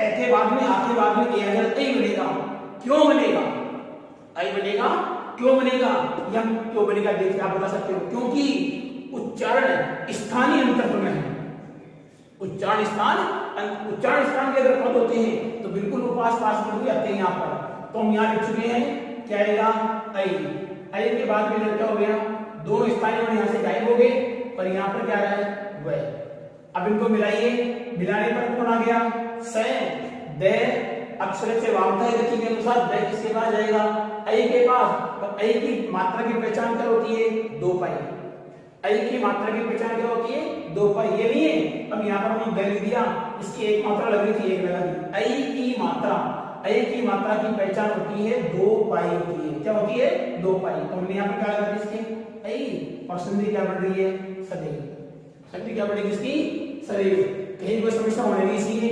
ऐके बाद में आके बाद में ए अगर ऐ बनेगा, क्यों बनेगा, ऐ बनेगा क्यों बनेगा, या क्यों बनेगा देखिए आप बता सकते हो, क्योंकि उच्चारण स्थानीय अंतर में है। उच्चारण स्थान के अगर पद होते हैं तो बिल्कुल वो पास में भी आते हैं यहाँ पर। तो हम यहाँ लिख चुके हैं, क्या आएगा, ऐ। ऐ के बाद में क्या हो गया, दोनों स्थानीय वर्ण यहाँ से गायब हो गए और यहाँ पर क्या रहा है वह। अब इनको मिलाइए, मिलाने पर कौन आ गया स द अक्षर से वामता गति के अनुसार द किसके पास जाएगा ऐ के पास। और ऐ की मात्रा की पहचान क्या होती है 2 पाई। ऐ की मात्रा की पहचान क्या होती है 2 पाई। ये नहीं है अब यहाँ पर हमने द लिख दिया, इसकी एक मात्रा लग रही थी, एक लगा दी। ऐ की मात्रा की पहचान होती है 2 पाई होती है। क्या होती है 2 पाई। तो हमने यहाँ पर क्या लगा दी इसके ऐ और संधि क्या बढ़ रही है सदैव। संधि क्या बढ़ेगी इसकी सदैव। कहीं कोई समस्या होने नहीं चाहिए,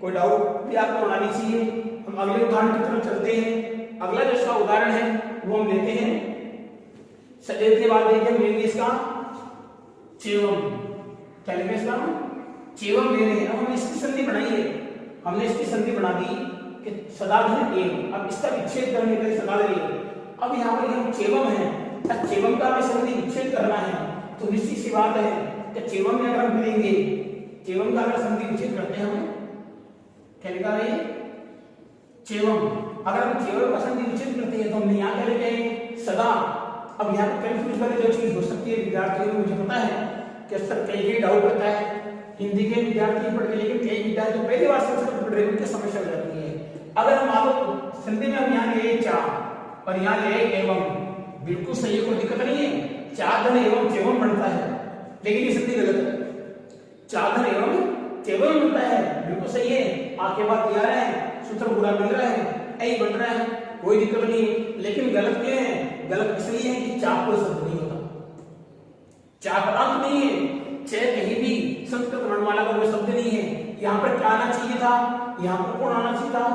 कोई डाउट भी आपको होना नहीं चाहिए। हम अगले उदाहरण की तरफ चलते हैं। अगला जो इसका उदाहरण है वो हम लेते हैं सदैव के बाद देखिए हम लेंगे इसका चेवम। क्या लेंगे इसका चेवम ले रहे हैं। अब हमने इसकी संधि बनाई है, हमने इसकी संधि बना दी कि सदाधन एवं। अब इसका विच्छेद करने के लिए सदाधन एवं। अब यहाँ पर हम चेवम है, अब चेवम का हमें संधि विच्छेद करना है तो निश्चित सी बात है कि चेवम में अगर हम करेंगे, चेवम का अगर संधि विच्छेद करते हैं हम क्या लिखा है चेवम। अगर हम चेवम का संधि विच्छेद करते हैं तो हम यहाँ क्या लेते हैं सदा। अब यहाँ पर कंफ्यूज वाली जो चीज हो सकती है विद्यार्थियों को, मुझे पता है कि अक्सर कई डाउट रहता है हिंदी के विद्यार्थी पढ़ के, लेकिन कई विद्यार्थी तो पहली बार संस्कृत पढ़ रहे हैं उनकी समस्या हो जाती है। अगर हम आपको संधि में हम यहाँ ले चा और यहाँ ले एवं, बिल्कुल सही है, कोई दिक्कत नहीं है। चाधन एवं चेवम बनता है, लेकिन ये संधि गलत है। चाधन एवं चेवम बनता है, बिल्कुल सही है। आके बात दिया रहा है, सूत्र पूरा मिल रहा है, ऐ बन रहा है, कोई दिक्कत नहीं है। लेकिन गलत क्या है, गलत इसलिए है कि चा कोई शब्द नहीं होता, चा पदार्थ नहीं है। च कहीं भी संस्कृत वर्णमाला का कोई शब्द नहीं है। यहाँ पर क्या आना चाहिए था, यहाँ पर कौन आना चाहिए था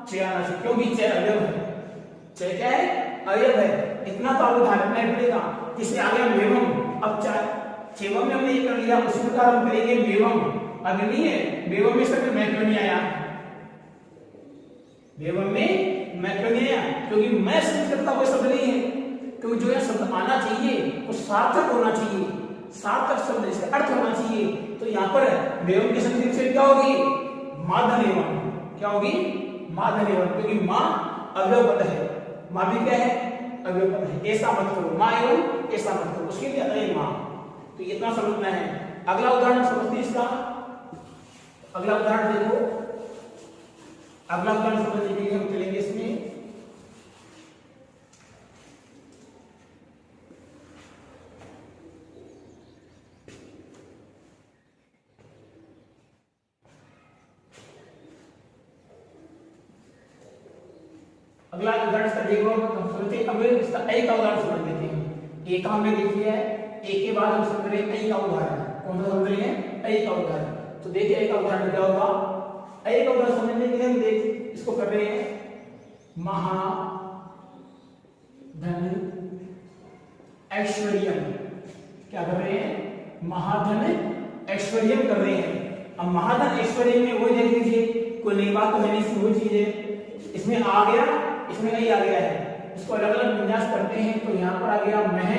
च आना चाहिए, क्योंकि च अवयव है। च क्या है अवयव है। इतना तो आपको ध्यान रखना पड़ेगा। किससे आ गया मेवम। अब चेवम में हमने ये कर लिया, उसी प्रकार हम करेंगे मेवम। अभी नहीं है मेवम में सब मैं क्यों नहीं आया, मेवम में मैं क्यों नहीं आया, क्योंकि मैं संस्कृत का कोई शब्द नहीं है। क्योंकि जो यह शब्द आना चाहिए वो सार्थक होना चाहिए, सार्थक शब्द इसका अर्थ होना चाहिए। तो यहाँ पर मेवम की संधि से क्या होगी माधन एवं। क्या होगी माधन एवं, क्योंकि माँ अवयव पद है, माँ भी क्या है अवयव पद है। ऐसा मत करो माँ एवं ऐसा मत करो, उसके लिए अरे माँ। तो इतना समझना है। अगला उदाहरण समझते इसका, अगला उदाहरण देखो, अगला उदाहरण समझने के लिए हम चलेंगे इसमें अगला उदाहरण इसका देखो हम समझते हैं। अब इसका ए का उदाहरण समझ लेते हैं। ए का हमने देख लिया है, ए के बाद हम समझ रहे हैं ए का उदाहरण। कौन सा समझ रहे हैं ए का उदाहरण। तो देखिए ए का उदाहरण क्या होगा। ए का उदाहरण समझने के लिए हम देख इसको कर रहे हैं महाधन ऐश्वर्यम। क्या कर रहे हैं महाधन ऐश्वर्यम कर रहे हैं। अब महाधन ऐश्वर्यम में वो देख लीजिए, कोई नई बात तो है नहीं, वो चीज है इसमें आ गया, इसमें नहीं आ गया है। इसको अलग अलग विन्यास करते हैं तो यहाँ पर आ गया मह,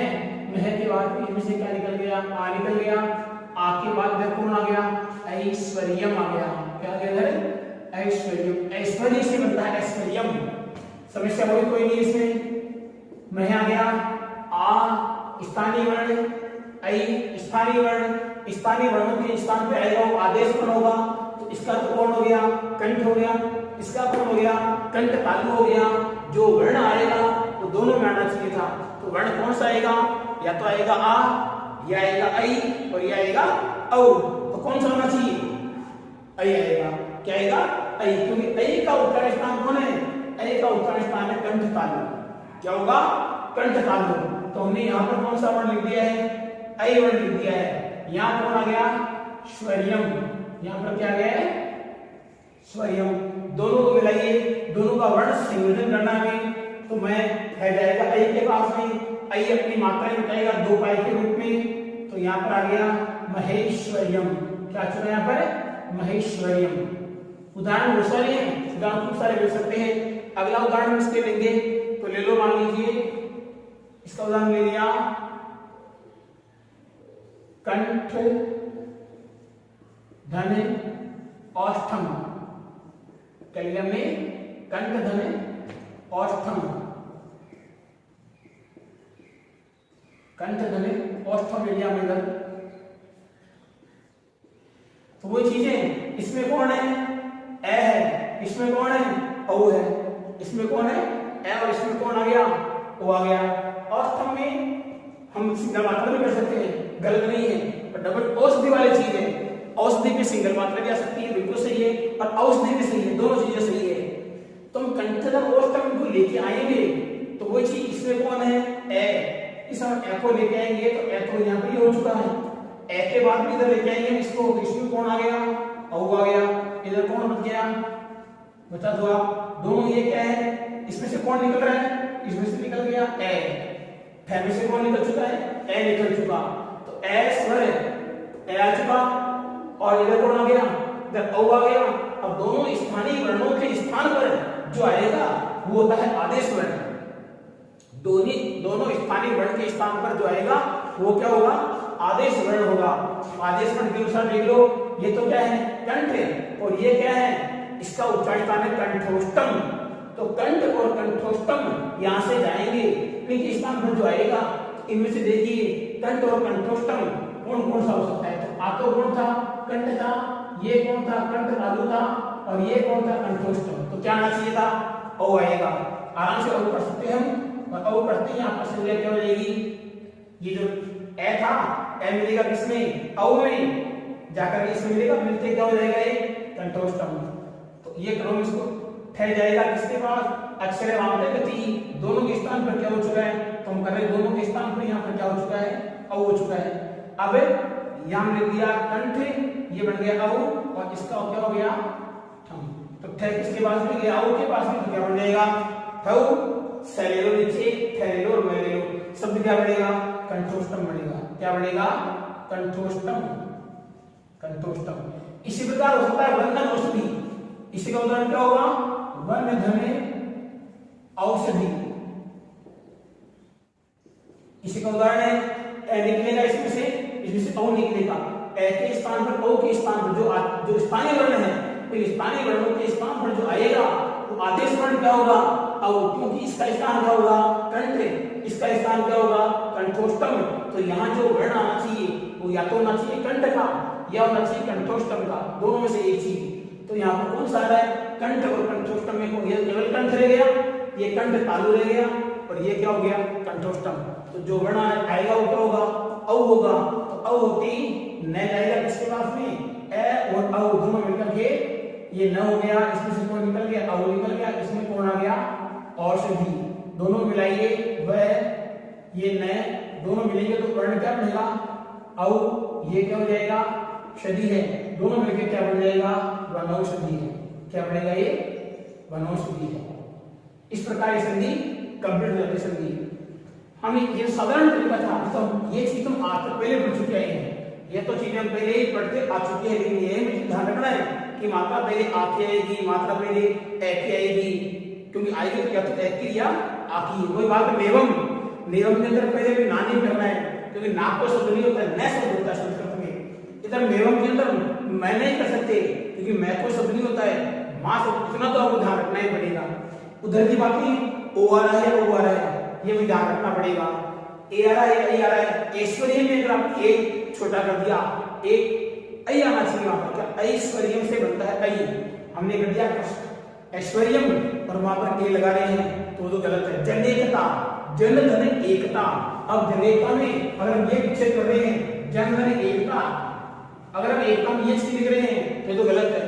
मह के बाद इनमें से क्या निकल गया आ निकल गया, आ के बाद कौन आ गया ऐश्वर्यम आ गया। क्या आ गया है ऐश्वर्यम, ऐश्वर्य से बनता है ऐश्वर्यम। समस्या कोई नहीं इसमें। मह आ गया, आ स्थानीय वर्ण, ऐ स्थानीय वर्ण, स्थानीय वर्णों के स्थान पे आएगा वो आदेश वर्ण होगा। तो इसका तो कौन हो गया कंठ हो गया, इसका कौन हो गया कंठ तालु हो गया। जो वर्ण आएगा वो दोनों में आना चाहिए था। तो वर्ण कौन सा आएगा, या तो आएगा आ, या आएगा ऐ, और या आएगा औ। तो कौन सा होना चाहिए ऐ आएगा। क्या आएगा ऐ, क्योंकि ऐ का उत्तर स्थान कौन है, ऐ का उत्तर स्थान है कंठ तालु। क्या होगा कंठ तालु। तो हमने यहाँ पर कौन सा वर्ण लिख दिया है ऐ वर्ण लिख दिया है। यहाँ कौन आ गया स्वरियम, यहाँ पर क्या आ गया है स्वरियम। दोनों को मिलाइए, दोनों का वर्ण संयोजन करना है। तो मैं रह जाएगा ऐ के पास में, ऐ अपनी मात्रा में बताएगा 2 पाई के रूप में। तो यहाँ पर आ गया महेश्वरियम। क्या चुना यहाँ पर महेश्वरियम। उदाहरण बहुत सारे हैं, उदाहरण खूब सारे मिल सकते हैं। अगला उदाहरण इसके लेंगे तो ले लो, मान लीजिए इसका उदाहरण ले लिया कंठ धन औष्ठम। क्या लिया हमने कंठ धन औष्ठम। कंठ ध्वनि औष्ठव एरिया में दर्द। तो वो चीजें, इसमें कौन है, ए है, इसमें कौन है, औ है, इसमें कौन है, ए, और इसमें कौन आ गया, ओ आ गया। औष्ठव में हम सिंगल मात्रा भी कर सकते हैं, गलत नहीं है, पर डबल औषधि वाली चीज है। औषधि पे सिंगल मात्रा भी आ सकती है, बिल्कुल सही है, और औषधि भी सही है, दोनों चीजें सही है। तो हम कंठधर औष्ठव को लेके आएंगे तो वो चीज, इसमें कौन है, ए, इस हम ए को लेके आएंगे तो ए तो यहाँ पर हो चुका है, ए के बाद भी इधर लेके आएंगे इसको, इसमें कौन आ गया, औ आ गया, इधर कौन बच गया, बता दो आप, दोनों ये क्या है, इसमें से कौन निकल रहा है, इसमें से निकल गया ए, फे में से कौन निकल चुका है, ए निकल चुका, तो ए स्वर ए आ चुका, और इधर कौन आ गया, इधर औ आ गया। अब दोनों स्थानीय वर्णों के स्थान पर जो आएगा वो होता है आदेश वर्ण। दोनों स्थानीय वर्ण के स्थान पर जो आएगा वो क्या होगा, आदेश वर्ण होगा। आदेश वर्ण के अनुसार देख लो, ये तो क्या है, कंठ है, और ये क्या है, इसका उच्चारण स्थान है कंठोष्टम। तो कंठ और कंठोष्टम यहां से जाएंगे, इनके स्थान पर जो आएगा, इनमें से देखिए कंठ और कंठोष्टम कौन कौन सा हो सकता है। तो आ तो कौन था, कंठ था, ये कौन था, कंठ तालु था, और ये कौन था, कंठोष्टम। तो क्या आना चाहिए था, औ आएगा। आराम से औ पढ़ सकते हैं हम, और औ पढ़ते हैं, आपका संज्ञा क्या हो जाएगी, ये जो ए था, ए मिलेगा किसमें, औ में, जाकर इसमें मिलेगा, मिलते क्या हो जाएगा, ये कंठोष्टम। तो ये क्रम इसको ठहर जाएगा किसके पास, अक्षर गति, दोनों के स्थान पर क्या हो चुका है, तो हम कर रहे हैं दोनों के स्थान पर यहाँ पर क्या हो चुका है, औ हो चुका है। अब यहाँ लिख दिया कंठ, ये बन गया औ, और इसका क्या हो गया, ठम। तो ठे किसके पास मिल गया, औ के पास में, तो क्या बन जाएगा, ठौ, सैलेलो नीचे, ठहरेलो और मैलेलो, शब्द क्या बनेगा, कंठोष्टम बनेगा। क्या बनेगा, कंठोष्टम, कंठोष्टम। इसी प्रकार हो सकता है बंधन औषधि, इसी का उदाहरण क्या होगा, वन धने औषधि, इसी का उदाहरण है, ए निकलेगा इसमें से औ निकलेगा, ए के स्थान पर औ के स्थान पर जो स्थानीय वर्ण है, तो स्थानीय वर्णों के स्थान पर जो आएगा तो आदेश वर्ण क्या होगा, औ, क्योंकि इसका स्थान क्या होगा, कंठ, इसका स्थान क्या होगा, कंठोष्टम। तो यहाँ जो वर्ण आना चाहिए वो या तो होना चाहिए कंठ का, या होना चाहिए कंठोष्टम का, दोनों में से एक चीज। तो यहाँ पर कौन सा है, कंठ और कंठोष्टम में, ये केवल कंठ रह गया, ये कंठ तालु रह गया, और ये क्या हो गया, कंठोष्टम। तो जो वर्ण आएगा वो क्या होगा, औ होगा। तो औ होती न जाएगा किसके पास में, ए और औ दोनों मिलकर के ये न हो गया, इसमें से कौन निकल गया, औ निकल गया, इसमें कौन आ गया, औषधि। दोनों मिलाइए वह ये न दोनों मिलेंगे तो वर्ण क्या बनेगा, औ, ये क्या हो जाएगा, शदी है, दोनों मिलकर क्या बन जाएगा, वनौषधि है। क्या बनेगा, ये वनौषधि है। इस प्रकार ये संधि कंप्लीट हो जाती संधि। हमें ये साधारण तरीका था, तो ये चीज हम आज तक पहले पढ़ चुके हैं, ये तो चीजें हम पहले ही पढ़ते आ चुके हैं, लेकिन ये मुझे ध्यान रखना है कि मात्रा पहले आ की आएगी, मात्रा पहले ए की आएगी, क्योंकि आएगी तो क्या तो ए की या आ की। वही बात है नेवम, नेवम के अंदर पहले भी ना नहीं करना है, क्योंकि ना को शब्द नहीं होता है, न शब्द होता है संस्कृत में। इधर नेवम के अंदर मैं नहीं कर सकते, क्योंकि मैं को शब्द नहीं होता है, मां शब्द, इतना तो आपको ध्यान रखना ही पड़ेगा। उधर की बाकी ओ आ रहा है, ओ आ रहा है, ये भी ध्यान रखना पड़ेगा। ए आ रहा है, ए आ रहा है, ऐश्वर्य में अगर आप ए छोटा कर दिया, एक ऐ आना चाहिए वहां पर, क्या ऐश्वर्यम से बनता है ऐ, हमने कर दिया ऐश्वर्यम और वहां पर ए लगा रहे हैं, तो वो गलत है। जनेकता, जन धन एकता। अब जनेकता में अगर हम ये विच्छेद कर रहे हैं, जन धन एकता, अगर हम एकता में ये चीज लिख रहे हैं तो गलत है।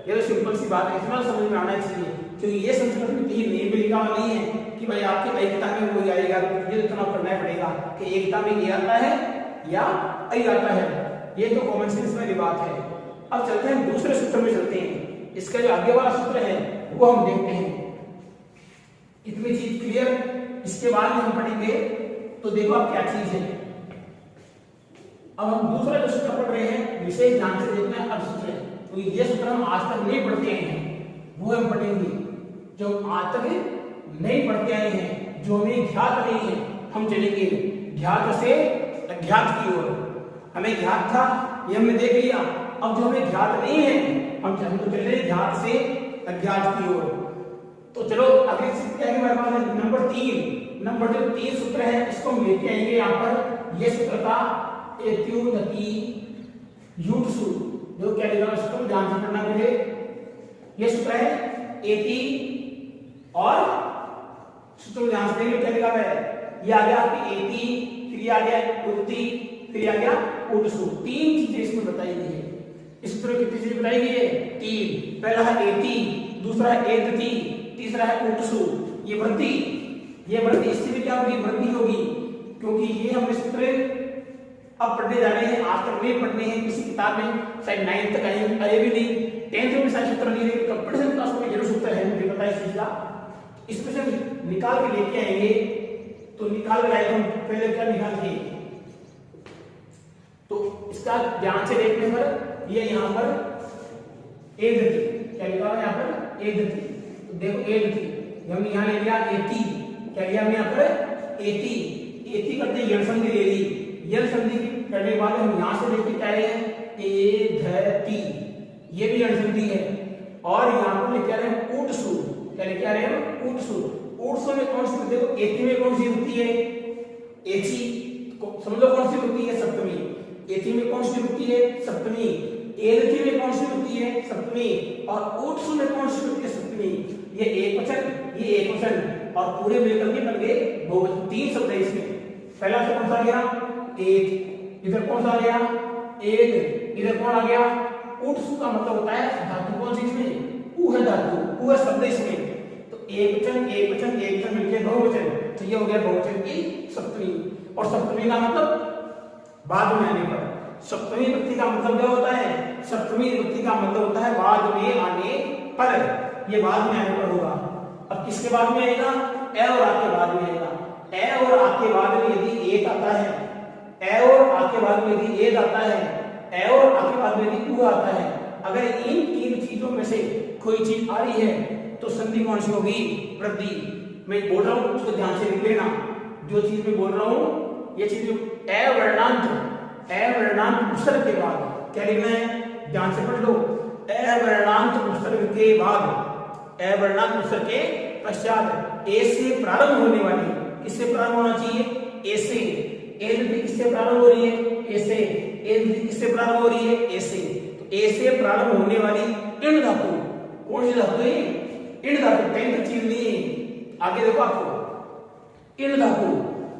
ये तो सिंपल सी बात है, इतना समझ में आना चाहिए, क्योंकि ये संस्कृत में कहीं नियम भी लिखा हुआ नहीं है कि भाई आपकी एकता में वो आएगा, ये तो इतना करना पड़ेगा कि एकता में ये आता है या ऐ आता है, ये तो कॉमन सेंस वाली बात है। अब चलते हैं दूसरे सूत्र में चलते हैं, इसका जो आगे वाला सूत्र है वो हम देखते हैं। इतनी चीज क्लियर, इसके बाद हम पढ़ेंगे तो देखो आप क्या चीज है। अब हम दूसरा जो सूत्र पढ़ रहे हैं, विशेष ध्यान से देखना है अब सूत्र, तो ये सूत्र हम आज तक नहीं पढ़ते हैं, वो हम पढ़ेंगे। जो आज तक नहीं पढ़ते आए हैं, जो हमें ज्ञात नहीं है, हम चलेंगे ज्ञात से अज्ञात की ओर। हमें ज्ञात था, ये हमने देख लिया, अब जो हमें ज्ञात नहीं है, हम तो चल रहे ज्ञात से अज्ञात की ओर। तो चलो अगले सूत्र क्या है हमारे पास, नंबर 3 जो 3 सूत्र है इसको हम लेके आएंगे यहाँ पर ये सूत्र था एत्युदति युटसु, जो क्या लिखा है सूत्र ध्यान से पढ़ना मुझे। ये सूत्र है एति और सूत्र ध्यान से देखिए क्या लिखा है। ये आ गया आपकी एति, फिर ये आ गया उक्ति, फिर आ गया उटसु। तीन चीजें इसमें बताई गई है। इस सूत्र में कितनी चीजें बताई गई है? तीन। पहला है एति, दूसरा है एदति, तीसरा है उटसु। ये वृद्धि, इससे भी क्या होगी? वृद्धि होगी, क्योंकि ये हम सूत्र अब पढ़ने जा रहे हैं। आज तक नहीं पढ़ने हैं किसी किताब में, शायद 9th तक आए भी नहीं, 10th में शायद सूत्र नहीं है, कंपटीशन क्लास में जरूर सूत्र है, मुझे पता है इस चीज का। इसमें से निकाल के लेके आएंगे, तो निकाल के आएंगे हम पहले क्या निकाल के, तो इसका ध्यान से देखने पर ये यहाँ पर एदति, क्या लिखा है यहाँ पर? एदति। तो देखो एदति, हम यहाँ ले लिया एति, क्या लिया हमने यहाँ पर? एति। एति करते यण संधि ले ली, यण संधि करने के बाद हम यहाँ से लेके क्या हैं? एधति, ये भी यण संधि है। और यहाँ पर लेके आ रहे हैं उटसु, क्या लेके आ रहे हैं? उटसु। उटसु में कौन सी? देखो एति में कौन सी होती है? एची, समझ लो कौन सी होती है? सप्तमी। एति में कौन सी होती है? सप्तमी। एदति में कौन सी होती है? सप्तमी। और उटसु में कौन सी होती है? सप्तमी। ये एक वचन, ये एक वचन, और पूरे मिलकर के बन गए बहुवचन। तीन शब्द है इसमें। पहला शब्द कौन सा आ गया? एक। इधर कौन सा आ गया? एक। इधर कौन आ गया? उटसु का मतलब होता है धातु। कौन सी इसमें? उ है धातु, उ है शब्द इसमें। तो एक वचन, एक वचन, एक वचन मिलकर बहुवचन, तो ये हो गया बहुवचन की सप्तमी। और सप्तमी का मतलब बाद में आने पर। सप्तमी विभक्ति का मतलब क्या होता है? सप्तमी विभक्ति का मतलब होता है बाद में आने पर। ये बाद में आने पर होगा। अब किसके बाद में आएगा? ए और आ के बाद में आएगा। ए और आ के बाद में यदि एक आता है, ए और आ के बाद में यदि एक आता है, ए और आ के बाद में यदि उ आता है, अगर इन तीन चीजों में से कोई चीज आ रही है तो संधि कौन सी होगी? वृद्धि। मैं बोल रहा हूं उसको ध्यान से लिख लेना। जो चीज मैं बोल रहा हूं, ये चीज ए वर्णांत, ए वर्णांत उपसर्ग के बाद क्या लिखना है? ध्यान से पढ़ लो। ए वर्णांत उपसर्ग के बाद, ए वर्णांत उपसर्ग के पश्चात ए से प्रारंभ होने वाली, किससे प्रारंभ होना चाहिए? ए से। एदति किससे प्रारंभ हो रही है? ए से। एदति किससे प्रारंभ हो रही है? ए से। तो ए से प्रारंभ होने वाली इण धातु, कौन सी धातु है? इण धातु। 10th चीज नहीं है, आगे देखो आपको। इण धातु,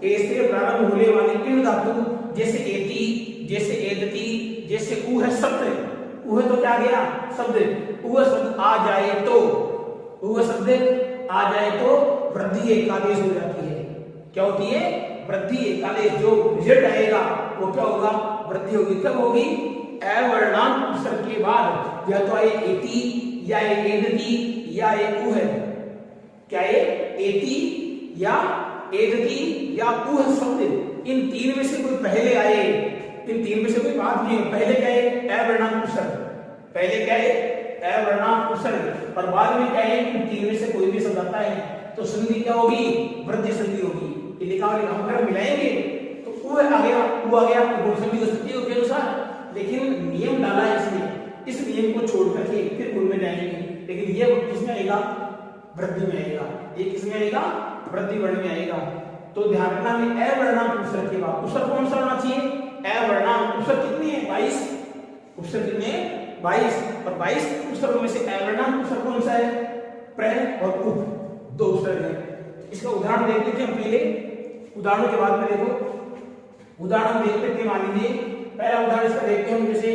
ए से प्रारंभ होने वाली इण धातु, जैसे एति, जैसे एदति, जैसे उ है शब्द। उ है तो क्या गया? शब्द। उ शब्द आ जाए तो, उ शब्द आ जाए तो वृद्धि एकादेश हो जाती है। क्या होती है? वृद्धि एकादेश। जो रिजल्ट आएगा वो क्या होगा? वृद्धि होगी। कब होगी? ए वर्णांत उपसर्ग के बाद, या तो आए एति, या एदति, या उ है। क्या ये? एति या एदति या उ है शब्द। इन तीन में से कोई पहले आए, इन तीन में से कोई बाद में। पहले क्या है? ए वर्णांत उपसर्ग। पहले क्या है? ए वर्णांत उपसर्ग। और बाद में क्या है? इन तीन में से कोई भी शब्द आता है तो संधि क्या होगी? वृद्धि संधि होगी। ये लिखा हुआ हम अगर मिलाएंगे तो उ आ गया, उ आ गया, तो संधि हो सकती है के अनुसार। लेकिन नियम डाला है इसमें, इस नियम को छोड़ करके फिर गुण में जाएंगे। लेकिन ये किसमें आएगा? वृद्धि में आएगा। ये किसमें आएगा? वृद्धि वर्ण में आएगा। तो ध्यान रखना में ए वर्णांत उपसर्ग के बाद उपसर्ग कौन सा होना चाहिए? ए वर्णांत। उपसर्ग कितनी है? 22। उपसर्ग कितने हैं? 22। और 22 उपसर्गों में से ए वर्णांत उपसर्ग कौन सा है? प्र और उप, दो उपसर्ग है। इसका उदाहरण देख लेते हैं पहले, उदाहरणों के बाद में देखो। उदाहरण देख लेते हैं। मान लीजिए पहला उदाहरण इसका देखते हैं हम, जैसे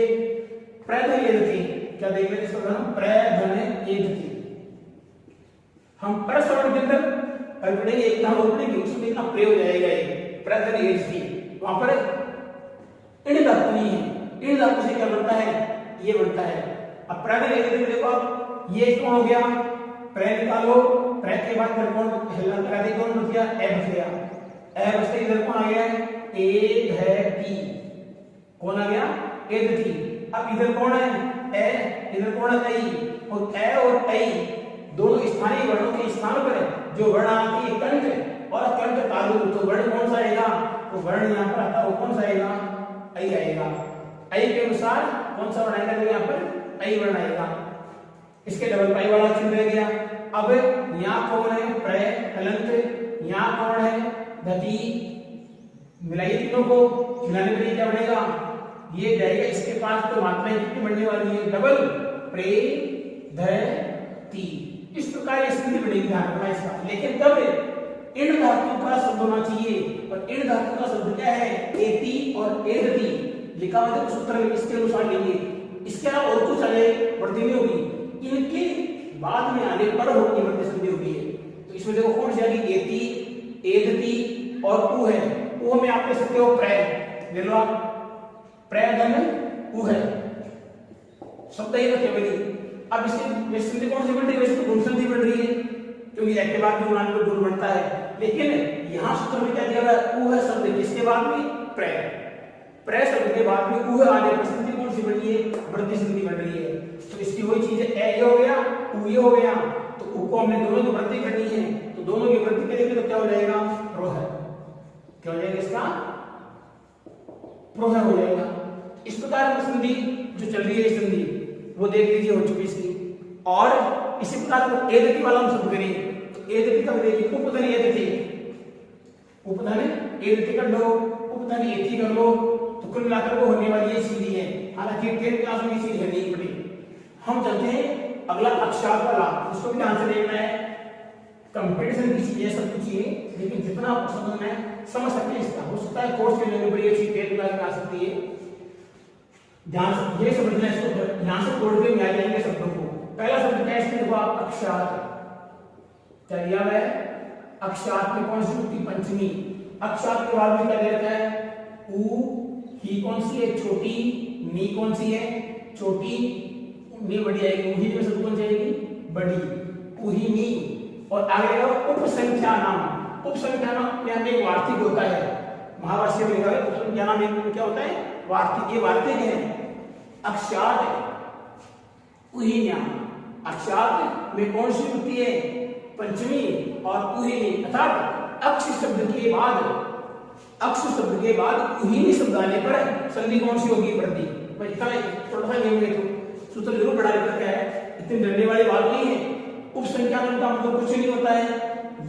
प्रधन एदति। क्या देख लेते हैं इसका उदाहरण? प्रधन एदति। हम परसवर्ण के अंदर पढ़ेंगे, एक नाम और पढ़ेंगे, उसमें देखना प्रयोग हो जाएगा। ये प्रधन एदति, वहां पर इण धातु नहीं है। इण धातु से क्या बनता है? ये बनता है। अब प्रधन एदति में देखो आप, ये कौन हो गया? प्र निकालो, प्र के बाद फिर कौन हिलना करा दे? कौन बच गया? ए बच गया। ए बचते इधर कौन आ गया? एधति। कौन आ गया? एदति। अब इधर कौन है? ए। इधर कौन है? ऐ। और ए और ऐ दोनों स्थानीय वर्णों के स्थान पर जो वर्ण आती है कंठ और कंठ तालु, तो वर्ण कौन सा आएगा? तो वर्ण यहाँ पर आता है, वो कौन सा आएगा? ऐ आएगा। ऐ के अनुसार कौन सा वर्ण आएगा? यहाँ पर ऐ वर्ण आएगा। इसके डबल पाई वाला चिन्ह रह गया। अब यहाँ कौन है? प्र हलंत। यहाँ कौन है? धति। मिलाइए तीनों को, मिलाने पर क्या बनेगा, ये जाएगा इसके पास, तो मात्राएं कितनी बनने वाली है, डबल प्रे ध ती। इस प्रकार ये संधि बनेगी, ध्यान रखना इसका। लेकिन तब इन धातु का शब्द होना चाहिए, और इन धातु का शब्द क्या है, एति और एदति लिखा हुआ है सूत्र में, इसके अनुसार लेंगे। इसके अलावा और कुछ आगे वृद्धि नहीं होगी, इनके बाद में आने पर होगी वृद्धि संधि होती है। तो इसमें देखो कौन सी आएगी, एति एदति और उ है, उ में आप ले सकते हो प्रय, ले लो आप प्रय धन उ है, शब्द ही तो केवल। अब इससे संधि कौन सी बन रही है, वैसे तो गुण संधि बन रही है, क्योंकि एक के बाद गुणान में गुण बनता है। लेकिन यहां सूत्र में क्या दिया हुआ है, उ है शब्द, किसके बाद में, प्रय, प्रय शब्द के बाद में उ आने पर संधि कौन सी बनी है, वृद्धि संधि बन रही है। तो इसकी वही चीज है, ए ये हो गया, उ ये हो गया, तो उ को हमने दोनों की वृद्धि करनी है, तो दोनों की वृद्धि करेंगे तो क्या हो जाएगा, प्रोह, क्या हो जाएगा इसका, प्रोह हो जाएगा। इस प्रकार संधि जो चल रही है संधि वो देख लीजिए हो चुकी इसकी। और इसी प्रकार एदति वाला हम शब्द करेंगे, तो एदति का देखिए, उपधन एदति, उपधन एदति कर लो, उपधन एति कर लो, तो कुल मिलाकर वो होने वाली ये सीधी है। हालांकि 10th क्लास में ये चीज है नहीं पड़ी। हम चलते हैं अगला अक्षात वाला, उसको भी ध्यान से देखना है। कंपटीशन की चीज है, सब कुछ है, लेकिन जितना आप समझ में समझ सकते हैं इसका, हो सकता है कोर्स के लेवल पर ये चीज 10th क्लास में आ सकती है। ध्यान से ये समझना है इसको, यहां से कोड पे मिला जाएंगे शब्दों को। पहला शब्द क्या है इसमें, देखो आप अक्षात, क्या दिया है, अक्षात में कौन सी होती, पंचमी। अक्षात के बाद में क्या दे रखा है, उ, ही कौन सी है, छोटी, नी कौन सी है, छोटी, नी बड़ी आएगी, उही में शब्द कौन सी आएगी, बड़ी, उही नी। और आगे उपसंख्या नाम, उपसंख्या नाम में हमें वार्तिक होता है, महावार्षिक में लिखा है उपसंख्या नाम में क्या होता है, वार्तिक, ये वार्तिक है। अक्षात उहीन्या, अक्षात में कौन सी होती है, पंचमी और उहीनी, अर्थात अक्ष शब्द के बाद, अक्ष शब्द के बाद उहीनी शब्द आने पर संधि कौन सी होगी, वृद्धि। भाई इतना छोटा सा नियम है, तो सूत्र जरूर बढ़ा लेकर क्या है, इतनी डरने वाली बात नहीं है। उपसंख्या का मतलब कुछ नहीं होता है,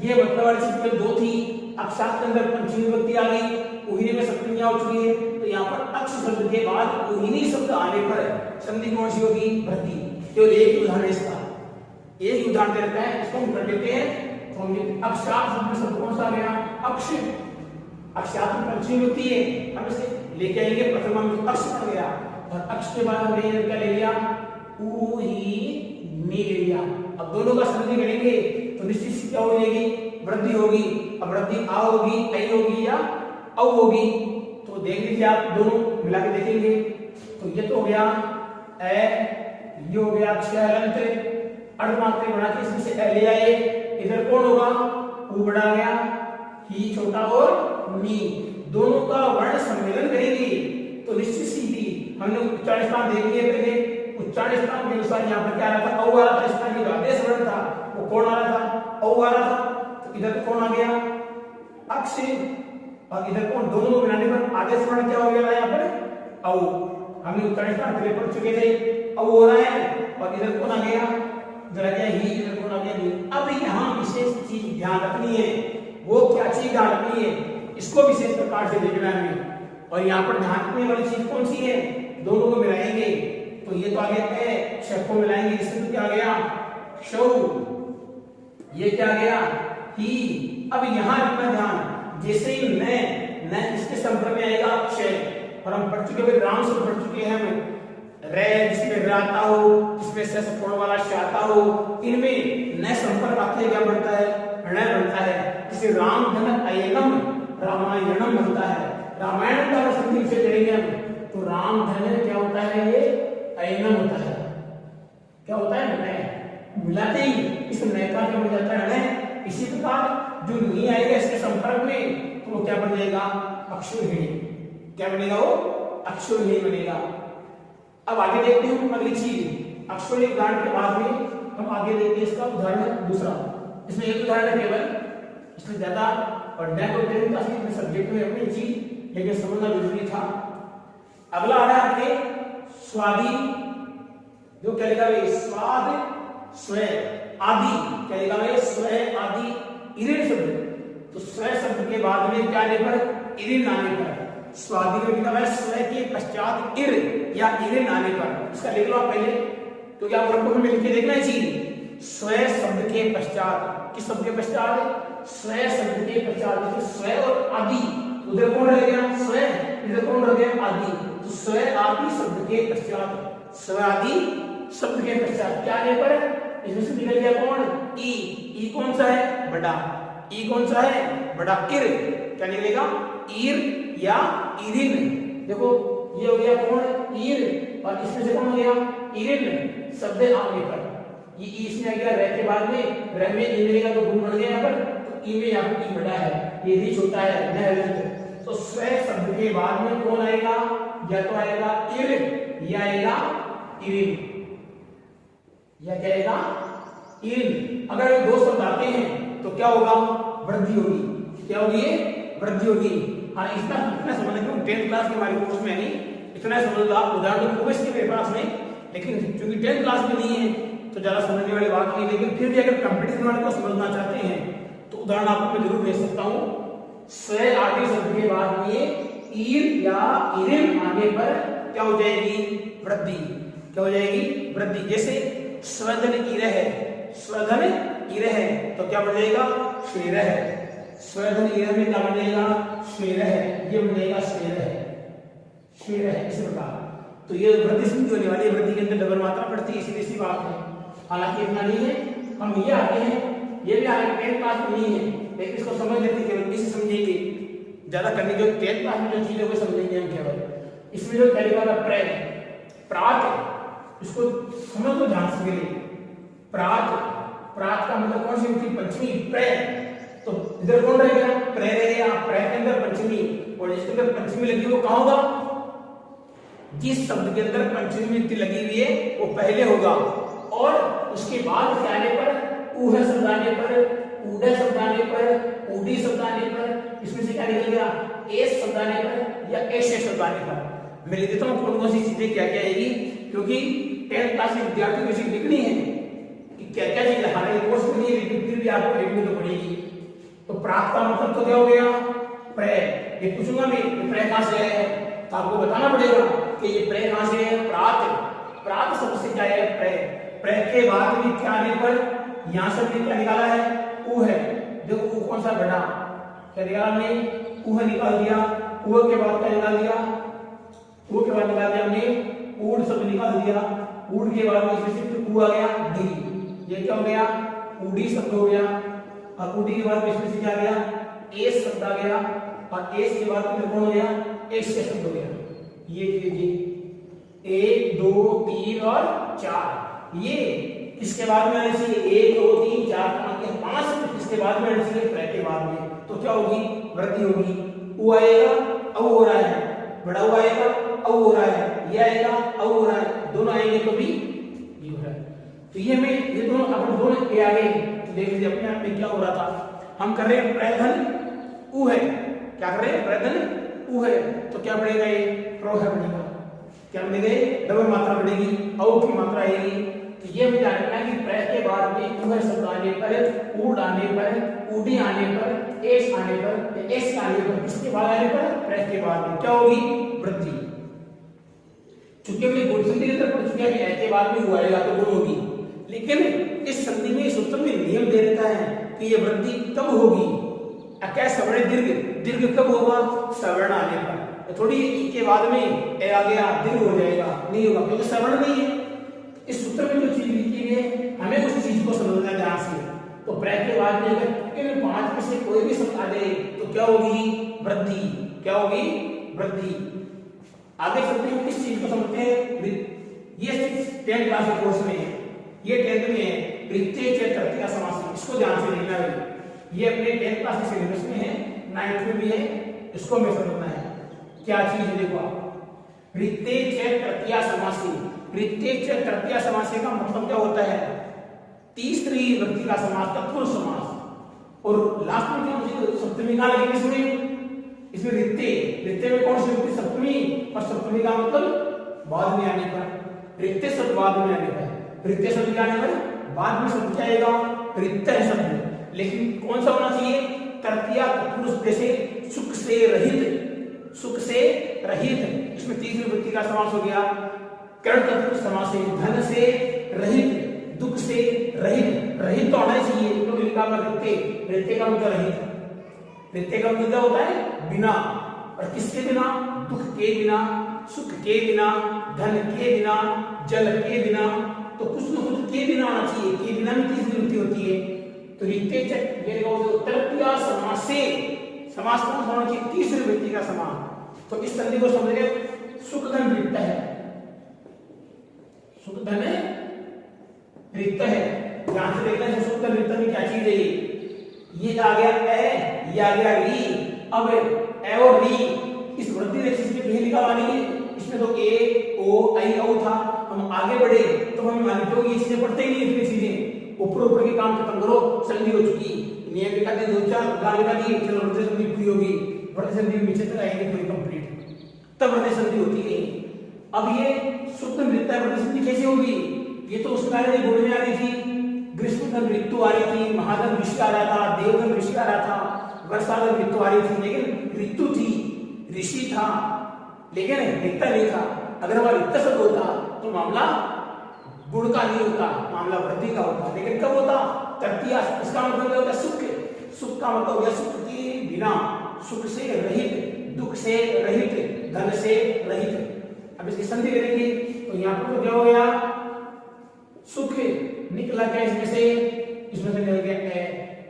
ये मतलब वाली चीज दो थी, अक्षात के अंदर पंचमी विभक्ति आ गई, उहीनी में सप्तमियां हो चुकी है, तो यहाँ पर अक्ष शब्द के बाद उहीनी शब्द आने पर संधि कौन सी होगी, वृद्धि। केवल एक उदाहरण इसका, एक उदाहरण दे रखा है, इसको हम कर लेते हैं। तो हम अक्षात शब्द कौन सा आ गया, अक्ष, अक्षात में पंचमी होती है, हम इसे लेके आएंगे, प्रथमा में अक्ष बन गया, और अक्ष के बाद हमने क्या ले लिया, उ ही नी ले लिया। अब दोनों का संधि करेंगे तो निश्चित से क्या हो जाएगी, वृद्धि होगी। अब वृद्धि आ होगी, ऐ होगी या औ होगी, तो देख लीजिए आप, दोनों मिला के देखेंगे। तो ये तो हो गया ए, ये हो गया अक्षरांत, अर्धमात्रा बना के इसमें से ए ले आए, इधर कौन होगा, उ बड़ा गया, ही छोटा और नी, दोनों का वर्ण सम्मेलन करेंगे तो निश्चित सीधी हमने उच्चारण स्थान देख लिए पहले। उच्चारण स्थान के अनुसार यहाँ पर क्या आ रहा था, औ आ रहा था, इसका जो आदेश वर्ण था वो कौन आ रहा था, औ आ रहा था। तो इधर कौन आ गया, अक्ष, और इधर कौन, दोनों को मिलाने पर आदेश वर्ण क्या हो गया यहाँ पर, औ। हमने उच्चारण स्थान पहले पढ़ चुके थे, औ हो रहा है, और इधर कौन आ गया, जरा क्या ही, इधर कौन आ गया नी। अब यहाँ विशेष चीज ध्यान रखनी है, वो क्या चीज ध्यान रखनी है, इसको विशेष प्रकार से देखना है हमें। और यहाँ पर ध्यान रखने वाली चीज कौन सी है, दोनों को मिलाएंगे तो ये तो आ गया ए, श को मिलाएंगे, इससे तो क्या आ गया, शौ, ये क्या आ गया, ही। अब यहाँ रखना ध्यान, जैसे ही न इसके संपर्क में आएगा अक्षय, और हम पढ़ चुके, राम से पढ़ चुके हैं हम, रे जिसमें राता हो, जिसमें से सपोर्ण वाला शाता हो, इनमें न संपर्क आते क्या बनता है, ण बनता है। जैसे राम धन अयनम, रामायणम बनता है, रामायण का संधि से करेंगे हम, तो राम धन क्या होता है, ये अयनम होता है, क्या होता है, नय, मिलाते ही इस नय का क्या बन जाता है, नय। इसी प्रकार जो नहीं आएगा इसके संपर्क में तो वो क्या बन जाएगा, अक्षरहीणी, क्या बनेगा, वो अक्षरहीणी बनेगा। अब आगे देखते हैं हम अगली चीज, अक्षर उदाहरण के बाद में हम आगे देखते हैं इसका उदाहरण दूसरा। इसमें एक उदाहरण है केवल, इसमें ज्यादा पढ़ना है तो सब्जेक्ट में अपनी चीज लेकिन समझना जरूरी था। अगला आ रहा है आपके स्वादि, जो क्या लिखा है, स्वाद स्व आदि, क्या लिखा है, स्व आदि, इरे शब्द। तो स्व शब्द के बाद में क्या आने पर इरिन आने पर, स्वादि में लिखा है स्व के पश्चात इर या इरिन आने पर। इसका लिख लो आप पहले, क्योंकि आप वर्ग में लिख के देखना चाहिए। स्व शब्द के पश्चात, किस शब्द के पश्चात? स्व शब्द के पश्चात। जैसे स्व और आदि, उधर कौन रह गया? स्व, इधर कौन रह गया? आदि। तो स्व आदि शब्द के पश्चात, स्व आदि शब्द के पश्चात क्या आने पर? इसमें से निकल गया कौन? ई। ई कौन सा है? बड़ा। ई कौन सा है? बड़ा। इर क्या निकलेगा? ईर या इरिन। देखो ये हो गया कौन? ईर, और इसमें से कौन हो गया? इरिन। शब्द आने पर ये ई इसमें आ गया, रह के बाद में रह में ई मिलेगा तो गुण बढ़ गया यहाँ पर, तो ई में यहाँ पर ई बड़ा है, ये भी छोटा है, न। तो स्व शब्द के बाद में कौन आएगा? या तो आएगा इर या आएगा इरिन, या क्या आएगा? इरिन। अगर ये दो शब्द आते हैं तो क्या होगा? वृद्धि होगी। क्या होगी? वृद्धि होगी। हाँ, इतना समझ लो, 10th क्लास के हमारे कोर्स में नहीं, इतना समझ लो आप। उदाहरण तो ओएस के पेपर में, लेकिन क्योंकि 10th क्लास में नहीं है तो ज्यादा समझने वाली बात नहीं। लेकिन फिर भी अगर कंपटीशन वाले को समझना चाहते हैं तो उदाहरण आपको मैं जरूर भेज सकता हूँ। स्व आदि शब्द के बाद में ईर या इरिन आने पर क्या हो जाएगी? वृद्धि। क्या हो जाएगी? वृद्धि। जैसे स्वधन इर है, स्वधन इर है तो क्या बन जाएगा? शेर है। स्वधन इर में क्या बन जाएगा? शेर है। ये बन जाएगा शेर है, शेर है, इस प्रकार। तो ये वृद्धि संधि होने वाली है, वृद्धि के अंदर डबल मात्रा पड़ती है, इसीलिए सी बात है। हालांकि इतना नहीं है, हम ये आते हैं, ये भी हालांकि 10th क्लास में नहीं है, लेकिन इसको समझ लेते केवल इसे समझेंगे ज्यादा करने जो 10th क्लास में जो चीजें वो समझेंगे हम केवल। इसमें जो पहले वाला प्र, प्रात, इसको समझ लो ध्यान से मेरे। प्रात, प्रात का मतलब कौन सी होती? पंचमी। प्र, तो इधर कौन रह गया? प्र रह गया। प्र के अंदर पंचमी, और जिसके अंदर पंचमी लगी वो कहाँ होगा? जिस शब्द के अंदर पंचमी विभक्ति लगी हुई है वो पहले होगा, और उसके बाद क्या आने पर? ऊह शब्द आने पर, ऊडा शब्द आने पर, ऊडी शब्द आने पर, इसमें से क्या निकलेगा? एस शब्द आने पर या ऐसे शब्द आने पर। मैं लिख देता हूँ कौन कौन सी चीजें क्या क्या आएगी, क्योंकि 10th क्लास के विद्यार्थियों को इसे लिखनी है कि क्या क्या चीज हमारे कोर्स में नहीं, लेकिन फिर भी आपको लिखनी तो पड़ेगी। तो प्राप्त का मतलब तो क्या हो गया? प्र। ये पूछूंगा मैं, प्र कहां से है तो आपको बताना पड़ेगा कि ये प्र कहां से है? प्रात। प्रात शब्द से क्या है? प्र। प्र के बाद में क्या आने पर? यहां से क्या निकाला है? ऊ है। देखो ऊ कौन सा? बड़ा। क्या निकाला हमने? ऊह निकाल दिया। ऊह के बाद क्या निकाल दिया? ऊ के बाद निकाल दिया हमने ऊड शब्द निकाल दिया। ऊड के बाद में इसमें सिर्फ ऊ आ गया, डी। ये क्या हो गया? ऊडी शब्द हो गया। और ऊडी के बाद में इसमें से क्या आ गया? एस शब्द आ गया, और एस के बाद में कौन हो गया? एस के शब्द हो गया। ये 1 2 3 और 4, ये इसके बाद में आने चाहिए 1 2 3 4 5, इसके बाद में आने चाहिए प्र के बाद में, तो क्या होगी? वृद्धि होगी। ऊ आएगा, औ हो रहा है, बड़ा ऊ आएगा, औ हो रहा है, ये आएगा, औ हो रहा है, दोनों आएंगे तो भी ये हो रहा है। तो ये में ये दोनों अपन दोनों ये आ गए, तो देख लीजिए अपने आप में क्या हो रहा था। हम कर रहे हैं प्रधन ऊ है, क्या कर रहे हैं? प्रधन ऊ है, तो क्या बढ़ेगा? ये प्रो है बनेगा। क्या बनेगा? डबल मात्रा बढ़ेगी, औ की मात्रा आएगी। तो ये हमें जानना है कि प्र के बाद में ऊ शब्द आने पर, ऊड आने पर, ऊडी आने पर, एस आने पर, एस आने पर, किसके बाद आने पर? प्र के बाद में क्या होगी? वृद्धि। चूंकि हमने गुण संधि के अंदर पढ़ चुके हैं कि के बाद में ऊ आएगा तो गुण होगी, लेकिन इस संधि में सूत्र में नियम दे देता है कि ये वृद्धि कब होगी? क्या? सवर्ण दीर्घ। दीर्घ कब होगा? सवर्ण आने पर। थोड़ी ई के बाद में ए आ गया, दीर्घ हो जाएगा, नहीं होगा क्योंकि सवर्ण नहीं है। इस सूत्र में जो चीज लिखी है हमें उस चीज को समझना ध्यान से। तो प्र के बाद में अगर इन 5 में से कोई भी शब्द आ जाए तो क्या होगी? वृद्धि। क्या होगी? वृद्धि। आगे चलते हैं, किस चीज को समझते हैं? ये 10th क्लास के कोर्स में है, ये 10th में है, वृत्तीय च तृतीया समास। इसको ध्यान से देखना है, ये अपने 10th क्लास के सिलेबस में है, 9th में भी है, इसको हमें समझना है क्या चीज है। देखो आप, वृत्तीय च तृतीया समासी। वृत्तीय च तृतीया समासी का मतलब क्या होता है? तीसरी विभक्ति का समास, तत्पुरुष समास। और लास्ट में क्या मुझे सप्तमी का लगेगी इसमें, इसमें रित्ते। रित्ते में कौन सी विभक्ति? सप्तमी। और सप्तमी का मतलब बाद में आने पर, रित्ते शब्द बाद में आने पर, रित्ते शब्द के आने पर बाद में शब्द क्या आएगा? रित्त शब्द। लेकिन कौन सा होना चाहिए? तृतीया तत्पुरुष, जैसे सुख से रहित, सुख से रहित, इसमें तीसरी विभक्ति का समास हो गया। कर्ण तत्पुरुष समास है, धन से रहित, दुख से रहित, रहित तो होना चाहिए, तो लिखा हुआ रित्ते, रित्ते का मतलब रहित, रित्ते का मतलब होता है बिना, और किसके बिना? दुख के बिना, सुख के बिना, धन के बिना, जल के बिना, तो कुछ न कुछ के बिना होना चाहिए, के बिना में तीसरी विभक्ति होती है। तो रित्ते चक ये तृतीया समास से, समास कौन सा होना चाहिए? तीसरी विभक्ति का समास। तो इस संधि को समझ गए, सुख धन रिक्त है, सुख धन रिक्त है। ध्यान से देखना है सुख धन रिक्त में क्या चीज है? ये आ गया ए, ये आ गया री। अब ए और री इस वृद्धि रेखा से कहीं निकालनी है, इसमें तो ए ओ आई औ था। हम आगे बढ़े तो हम मान लो ये चीजें पढ़ते ही नहीं, इतनी चीजें ऊपर ऊपर के काम खत्म करो, संधि हो चुकी, नियम लिखा दिए, दो चार गाल लिखा दिए, चलो वृद्धि संधि पूरी होगी, वृद्धि संधि नीचे तक आएगी पूरी कंप्लीट, तब वृद्धि संधि होती है। अब ये सुख धन रिक्त है, वृद्धि संधि कैसे होगी? ये तो उस कार्य बोल में आ रही थी, ग्रीष्म धन ऋतु आ रही थी, महाधन ऋषि आ रहा था, देवधन ऋषि आ रहा था, वर्षाधन ऋतु आ रही थी, लेकिन ऋतु थी, ऋषि था, लेकिन रिक्त नहीं था। अगर वह रिक्त शब्द होता तो मामला गुण का नहीं होता, मामला वृद्धि का होता, लेकिन कब होता? तृतीया। इसका मतलब क्या होता है? सुख, सुख का मतलब हो गया सुख के बिना, सुख से रहित, दुख से रहित, धन से रहित। अब इसकी संधि करेंगे तो यहाँ पर क्या हो गया? सुख निकला क्या इसमें से? इसमें से निकल गया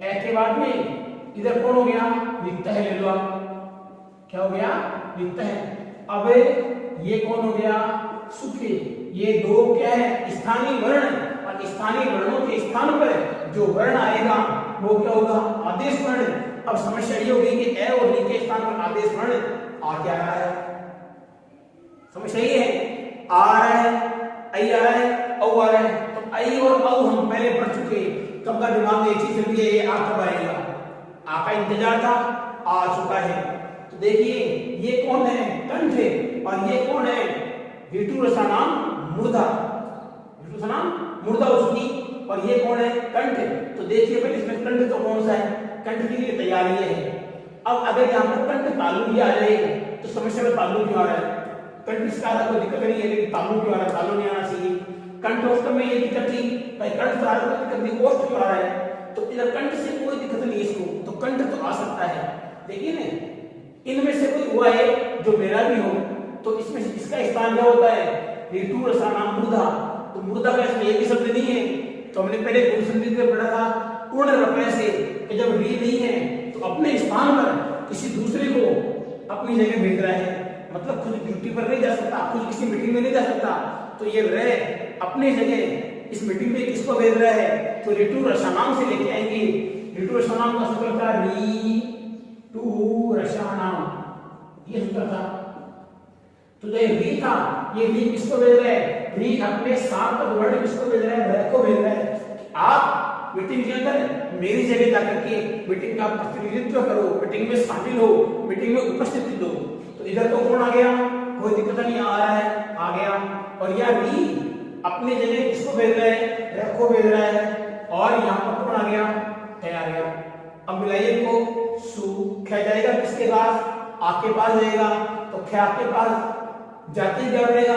ए के बाद में इधर कौन हो गया? रिक्त है, ले लो आप, क्या हो गया? रिक्त है। अब ये कौन हो गया? सुख। ये दो क्या है? स्थानीय वर्ण, और स्थानीय वर्णों के स्थान पर जो वर्ण आएगा वो क्या होगा? आदेश वर्ण। अब समस्या ये होगी कि ए और री के स्थान पर आदेश वर्ण आ क्या रहा है? समस्या ये है, आ रहा है, आई आ रहा है, औ आ रहा है। तो आई और औ हम पहले पढ़ चुके, तो हमारा दिमाग में एक चीज चल रही है, ये आ कब आएगा? आ का इंतजार था, आ चुका है। तो देखिए ये कौन है? कंठ है, और ये कौन है? ऋतु रसा नाम मूर्धा, ऋतु रसा नाम मूर्धा हो चुकी, और ये कौन है? कंठ। तो देखिए भाई इसमें कंठ तो कौन सा है? कंठ के लिए तैयारी है। अब अगर यहाँ पर कंठ तालु भी आ जाए तो समस्या में तालु क्यों आ रहा है? कंठ इसका कोई दिक्कत नहीं है, लेकिन तालु क्यों आ रहा है? तालु नहीं आना चाहिए। कंठोष्ठ में ये दिक्कत थी भाई, कंठ तालु में दिक्कत थी, ओष्ठ क्यों आ रहा है? तो इधर कंठ से कोई दिक्कत नहीं इसको, तो कंठ तो आ सकता है, लेकिन इनमें से कोई हुआ है जो मेरा भी हो, तो इसमें से इसका स्थान क्या होता है? ऋतु रसा नाम मूर्धा। तो मूर्धा का इसमें एक भी शब्द नहीं है। तो हमने पहले गुण संधि में पढ़ा था पूर्ण रपय से कि जब री नहीं है तो अपने स्थान पर किसी दूसरे को अपनी जगह भेज रहा है, मतलब खुद ड्यूटी पर नहीं जा सकता, खुद किसी मीटिंग में नहीं जा सकता, तो ये रे अपनी जगह इस मीटिंग में किसको भेज रहा है? तो ऋतु रसानाम से लेके आएंगे। ऋतु रसानाम का सूत्र था री टू रसानाम, ये सूत्र था। तो जो री था, ये री किसको भेज रहा है? री अपने साथ वर्ण किसको भेज रहा है? रे को भेज रहा है। आप मीटिंग के अंदर मेरी जगह जाकर के मीटिंग का प्रतिनिधित्व करो, मीटिंग में शामिल हो, मीटिंग में उपस्थिति दो। तो इधर तो कौन आ गया? कोई दिक्कत नहीं, आ रहा है, आ गया। और यह री अपने जगह किसको भेज रहा है? रे को भेज रहा है। और यहाँ पर कौन आ गया? खे आ गया। अब मिलाइए को, सु खे जाएगा किसके पास? आपके पास जाएगा, तो खे आपके पास जाते ही क्या बनेगा?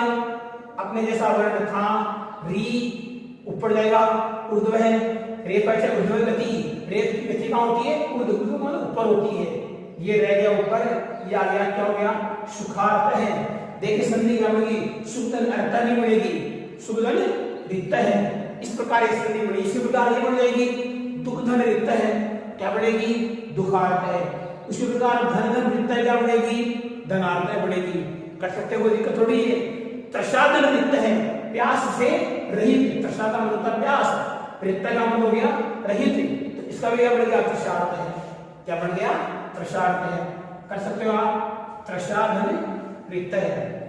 अपने जैसा वर्ण था, री ऊपर जाएगा, ऊर्ध्व है, रे पर से ऊर्ध्व गति, रे की गति कहाँ होती है? ऊर्ध्व मतलब ऊपर होती है। ये रह गया ऊपर, ये आ गया, क्या हो गया? सुखार्थ है। देखिए संधि क्या बनेगी? सुखधन अर्थ नहीं बनेगी, सुखधन रिक्त है। इस प्रकार ये संधि बनी। इसी प्रकार ये बन जाएगी दुखधन रिक्त है, क्या बनेगी? दुखार्थ है। उसी प्रकार धन धन रिक्त है, क्या बनेगी? धनार्थ बनेगी। कर सकते हो, दिक्कत थोड़ी है। तृषाधन रिक्त है, प्यास से रहित। तृषा का मतलब प्यास, रिक्त का मतलब हो गया रहित, तो इसका भी क्या बन गया? तृषार्थ है। क्या बन गया? तृषार्थ है। कर सकते हो आप, तृषाधन रिक्त है।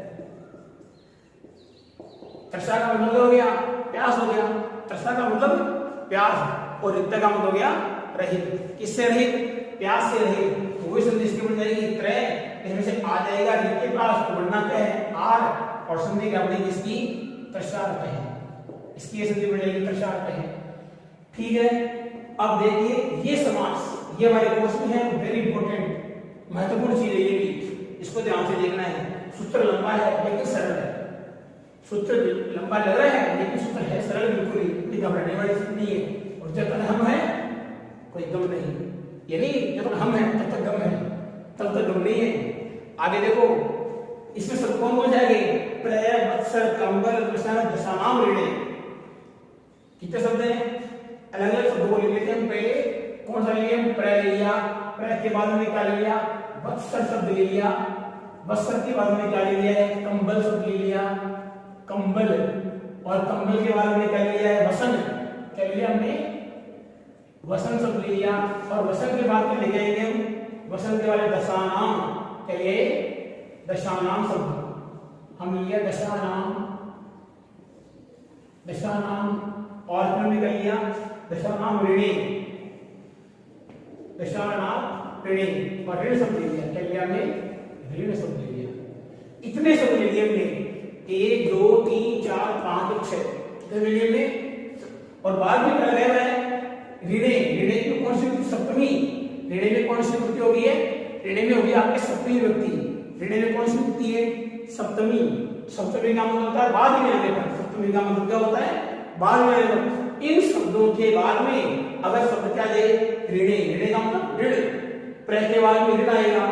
तृषा का मतलब हो गया प्यास हो गया, तृषा का मतलब प्यास, और रिक्त का मतलब हो गया रहित। किससे रहित? प्यास से रहित। तो वही संधि इसकी बन जाएगी त्रय, इसमें से आ जाएगा री के पास, तो बनना क्या है? आर, और संधि क्या बनेगी इसकी? तृषार्थ है। इसकी ये संधि बन जाएगी तृषार्थ है। ठीक है, अब देखिए ये समास ये हमारे कोर्स में है, वेरी इंपॉर्टेंट महत्वपूर्ण चीज है ये भी, इसको ध्यान से देखना है। सूत्र लंबा है लेकिन सरल है, सूत्र लंबा लग रहा है लेकिन सूत्र है सरल, बिल्कुल ही कोई घबराने वाली चीज नहीं है। और जब तक हम है कोई गम नहीं, यानी जब तक हम है तब तक गम है, तब तक गम नहीं है। आगे देखो इसमें सब कौन हो जाएंगे, प्रय वत्सर कंबल दशानाम ऋणे, कितने शब्द हैं, अलग अलग शब्दों को लिख लेते हैं हम। पहले कौन सा लिए, प्रय लिया, प्रय के बाद में क्या ले लिया, वत्सर शब्द ले लिया, वत्सर के बाद में क्या ले लिया है, कंबल शब्द ले लिया, कंबल, और कंबल के बाद में क्या ले लिया है, वसन, क्या ले लिया हमने, वसन शब्द ले लिया। और वसन के बाद में ले जाएंगे हम, वसन के बाद दशानाम, क्या लिए दशानाम शब्द हम लिया, दशानाम, दशानाम, और फिर कर लिया दशानाम ऋणे, दशानाम ऋणे, और ऋण शब्द ले लिया, क्या लिया हमने, ऋण शब्द ले लिया। इतने शब्द ले लिए हमने, 1 2 3 4 5 6 कितने ले लिए हमने। और बाद में क्या रह रहा है, ऋणे, ऋणे की कौन सी विभक्ति, सप्तमी, ऋणे में कौन सी विभक्ति होगी है, ऋणे में होगी आपके सप्तमी विभक्ति, ऋणे में कौन सी विभक्ति है, सप्तमी। सप्तमी का मतलब होता है बाद में आने पर, सप्तमी का मतलब क्या होता है, बाद में आने पर। इन शब्दों के बाद में अगर शब्द क्या दे, ऋणे, ऋणे का मतलब ऋण, प्रय के बाद में ऋण आएगा,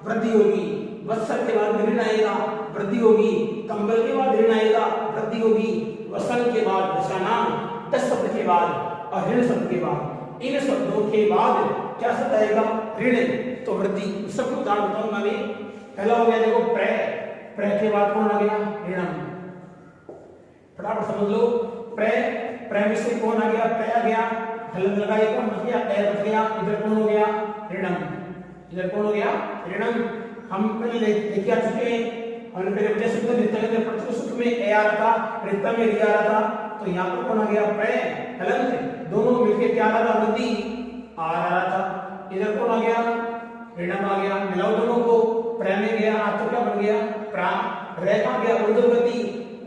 वृद्धि होगी, वत्सर के बाद में ऋण आएगा, वृद्धि होगी, कंबल के बाद ऋण आएगा, वृद्धि होगी, वसन के बाद दशानाम, 10 शब्द के बाद, और ऋण शब्द के बाद, इन शब्दों के बाद क्या शब्द आएगा, ऋण, तो वृद्धि। सबको उदाहरण बताऊंगा मैं। पहला हो गया देखो प्रय, प्रय के बाद कौन आ गया, ऋणम, फटाफट समझ लो। प्रय, प्रय में से कौन आ गया, प्रय आ गया, हलन लगाए कौन बच गया, ए बच गया, इधर कौन हो गया, ऋणम, इधर कौन हो गया, ऋणम। हम पहले लेके आ चुके हैं, हमने पहले वजह से रिक्त सूत्र में ए आ रहा था, रिक्त में री आ रहा था, तो यहाँ पर कौन आ गया, प्रय, हलन, दोनों मिलकर क्या आ रहा था, वृद्धि आ रहा था। इधर कौन आ गया, ऋणम आ गया, मिलाओ दोनों को, प्रय में गया आ तो क्या बन गया, प्रा, रह कहाँ गया, ऊर्ध्वगति,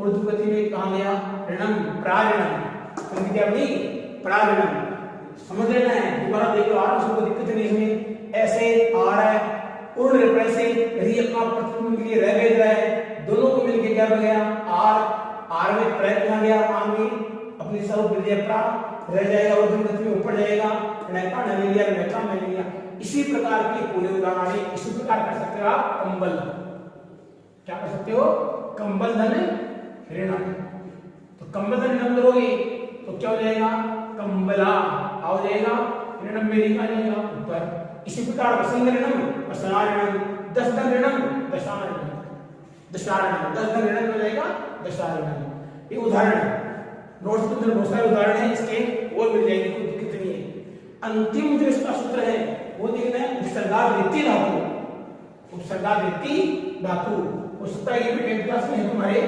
ऊर्ध्वगति में कहाँ गया, ऋणम, प्राऋणम, समझ गया अपनी, प्राऋणम। समझ लेना है, दोबारा देख लो, आराम से, कोई दिक्कत नहीं इसमें। ऐसे आ रहा है पूर्ण रिप्लाई से, री अपना प्रतिबिंब के लिए रह गया है, दोनों को मिलकर क्या बन गया, आर, आर में प्रय कहाँ गया, आर में अपनी स्वरूप ले लिया, प्रा, रह जाएगा, ऊर्ध्वगति में ऊपर जाएगा, नैका न ले लिया, नैका न ले लिया। इसी प्रकार के पूरे उदाहरण इसी प्रकार कर सकते हो आप। कंबल, क्या कर सकते हो, कंबल धन ऋणम, तो कंबल धन ऋणम करोगे तो क्या हो जाएगा, कंबला आ जाएगा, ऋणम में लिखा जाएगा ऊपर। इसी प्रकार वसन ऋणम, वसना ऋणम, 10 धन ऋणम, दशा ऋणम, दशा ऋणम, 10 धन ऋणम हो जाएगा, दशा ऋणम। ये उदाहरण नोट्स के अंदर बहुत सारे उदाहरण हैं इसके, और मिल जाएंगे, कोई दिक्कत नहीं है। अंतिम जो इसका सूत्र है वो देखना है, उपसर्गावृत्ति धातु, उपसर्गावृत्ति धातु, हो सकता है ये भी 10th क्लास में है तुम्हारे,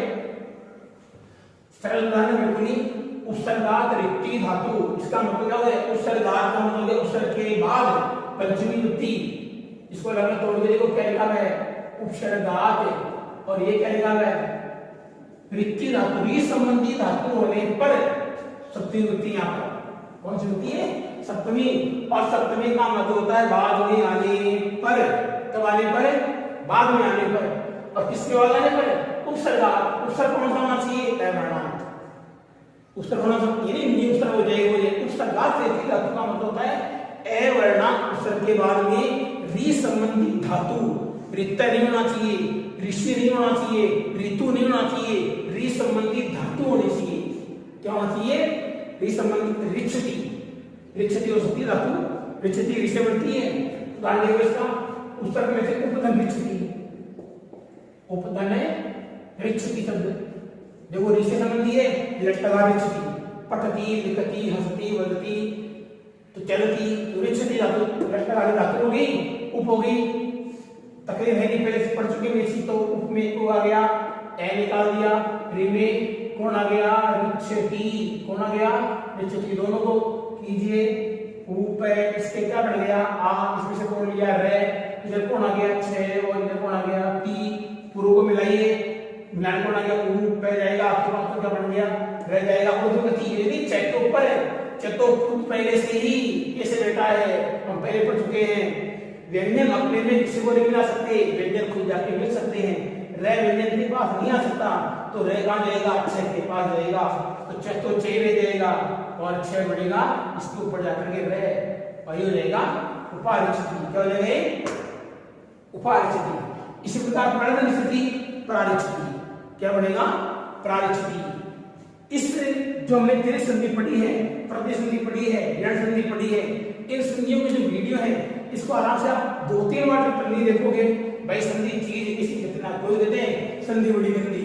सरल उदाहरण बिल्कुल ही। उपसर्गावृत्ति धातु, इसका मतलब क्या है, उपसर्गात का मतलब है उपसर्ग के बाद पंचमी विभक्ति, इसको लगना तोड़ के देखो क्या लिखा है, उपसर्गात, और ये क्या लिखा है, वृत्ति धातु, री संबंधी धातु होने पर सप्तमी विभक्ति, यहाँ पर कौन सी होती है, सप्तमी। और सप्तमी का मतलब होता है बाद में आने पर, कब आने पर, बाद में आने पर, और किसके बाद आने पर, उपसर्ग। उपसर्ग कौन सा होना चाहिए, अवर्णांत, उपसर्ग होना चाहिए, यानी उपसर्ग हो जाएगा, उपसर्गात से धातु का मतलब होता है अवर्णांत उपसर्ग के बाद में री संबंधी धातु, रिक्त नहीं होना चाहिए, ऋषि नहीं होना चाहिए, ऋतु नहीं होना चाहिए, री संबंधी धातु होनी चाहिए। क्या होना चाहिए, री संबंधी, रिक्षति, रिक्षति हो सकती है धातु, रिक्षति ऋषि बनती है, उदाहरण देखो इसका, उपसर्ग में से उपधन रिक्षति, उपधन है रिक्षति शब्द, देखो ऋषि संबंधी है, लटका रिक्षति, पठती, लिखती, हंसती, वदती, तो चलती, तो रिक्षति धातु, लटका धातु हो गई, उप हो गई, तकरीर है नहीं, पहले से पढ़ चुके हैं, तो उप में को आ गया, ए निकाल दिया, रि में कौन आ गया, रिक्षति, कौन आ गया, रिक्षति, दोनों को कीजिए, ऊप इसके क्या बन गया, आ, इसमें से कौन लिया, रे, इधर कौन आ गया, छे, और इधर कौन आ गया, पी, पूर्व को मिलाइए, मिलान कौन आ गया, ऊप पे जाएगा, आपके पास तो क्या बन गया, रह जाएगा, ऊर्ध्वगति, यदि चैक के ऊपर है, तो खुद पहले से ही कैसे बैठा है, हम पहले पढ़ चुके हैं। व्यंजन अपने में किसी को नहीं मिला सकते, व्यंजन खुद जाके मिल सकते हैं। रह व्यंजन के पास नहीं आ सकता, तो रह कहाँ जाएगा, छह के पास जाएगा, तो छह तो छह में जाएगा और छह बढ़ेगा इसके ऊपर जाकर के रह, वही हो जाएगा उपारिचिति। क्या हो जाएगा, उपारिचिति। इसी प्रकार प्राणन स्थिति प्रारिचिति, क्या बनेगा, प्रारिचिति। इस जो हमने तेरे संधि पढ़ी है, प्रति संधि पढ़ी है, यण संधि पढ़ी है, इन संधियों की जो वीडियो है इसको आराम से आप 2-3 बार पढ़नी देखोगे। भाई संधि चीज किसी कितना कोई कहते हैं संधि बड़ी गंदी,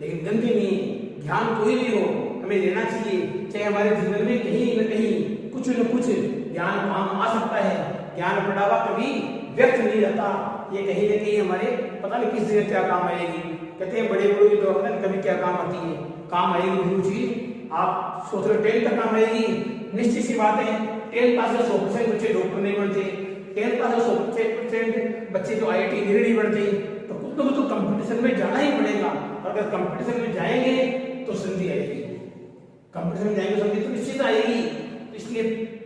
लेकिन गंदी नहीं, ज्ञान कोई भी हो हमें लेना चाहिए। चाहे हमारे जीवन में कहीं न कहीं कुछ न कुछ ज्ञान काम आ सकता है। ज्ञान बढ़ावा कभी व्यर्थ नहीं रहता, ये कहीं न कहीं हमारे पता नहीं किस जगह क्या काम आएगी। कहते हैं बड़े बड़े जो कभी क्या काम आती है, काम आएगी जो चीज आप सोच रहे हो 10 तक काम आएगी। निश्चित सी बात है 10 पास में 100% बच्चे डॉक्टर नहीं बनते, 10 पास में 100% बच्चे जो IIT इंजीनियर नहीं बनते, तो कुछ ना कुछ तो कंपटीशन में जाना ही पड़ेगा। और अगर कंपटीशन में जाएंगे तो संधि आएगी, कंपटीशन में जाएंगे संधि तो निश्चित आएगी। तो इसलिए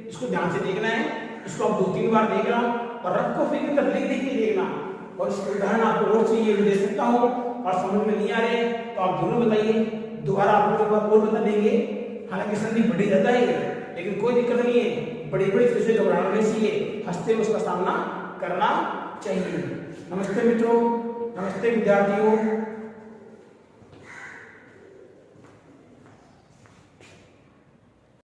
इसको ध्यान से देखना है, इसको आप 2-3 बार देखना और रब को फिर लिख के देखना। और इसको उदाहरण आपको और चाहिए दे सकता हूँ, और समझ में नहीं आ रहे तो आप जरूर बताइए, दोबारा आपको एक बार और बता देंगे। हालांकि संधि बढ़ी जाता है लेकिन कोई दिक्कत नहीं है, बड़ी बड़ी चीजें घबराना नहीं चाहिए, हंसते हुए उसका सामना करना चाहिए। नमस्ते मित्रों, नमस्ते विद्यार्थियों।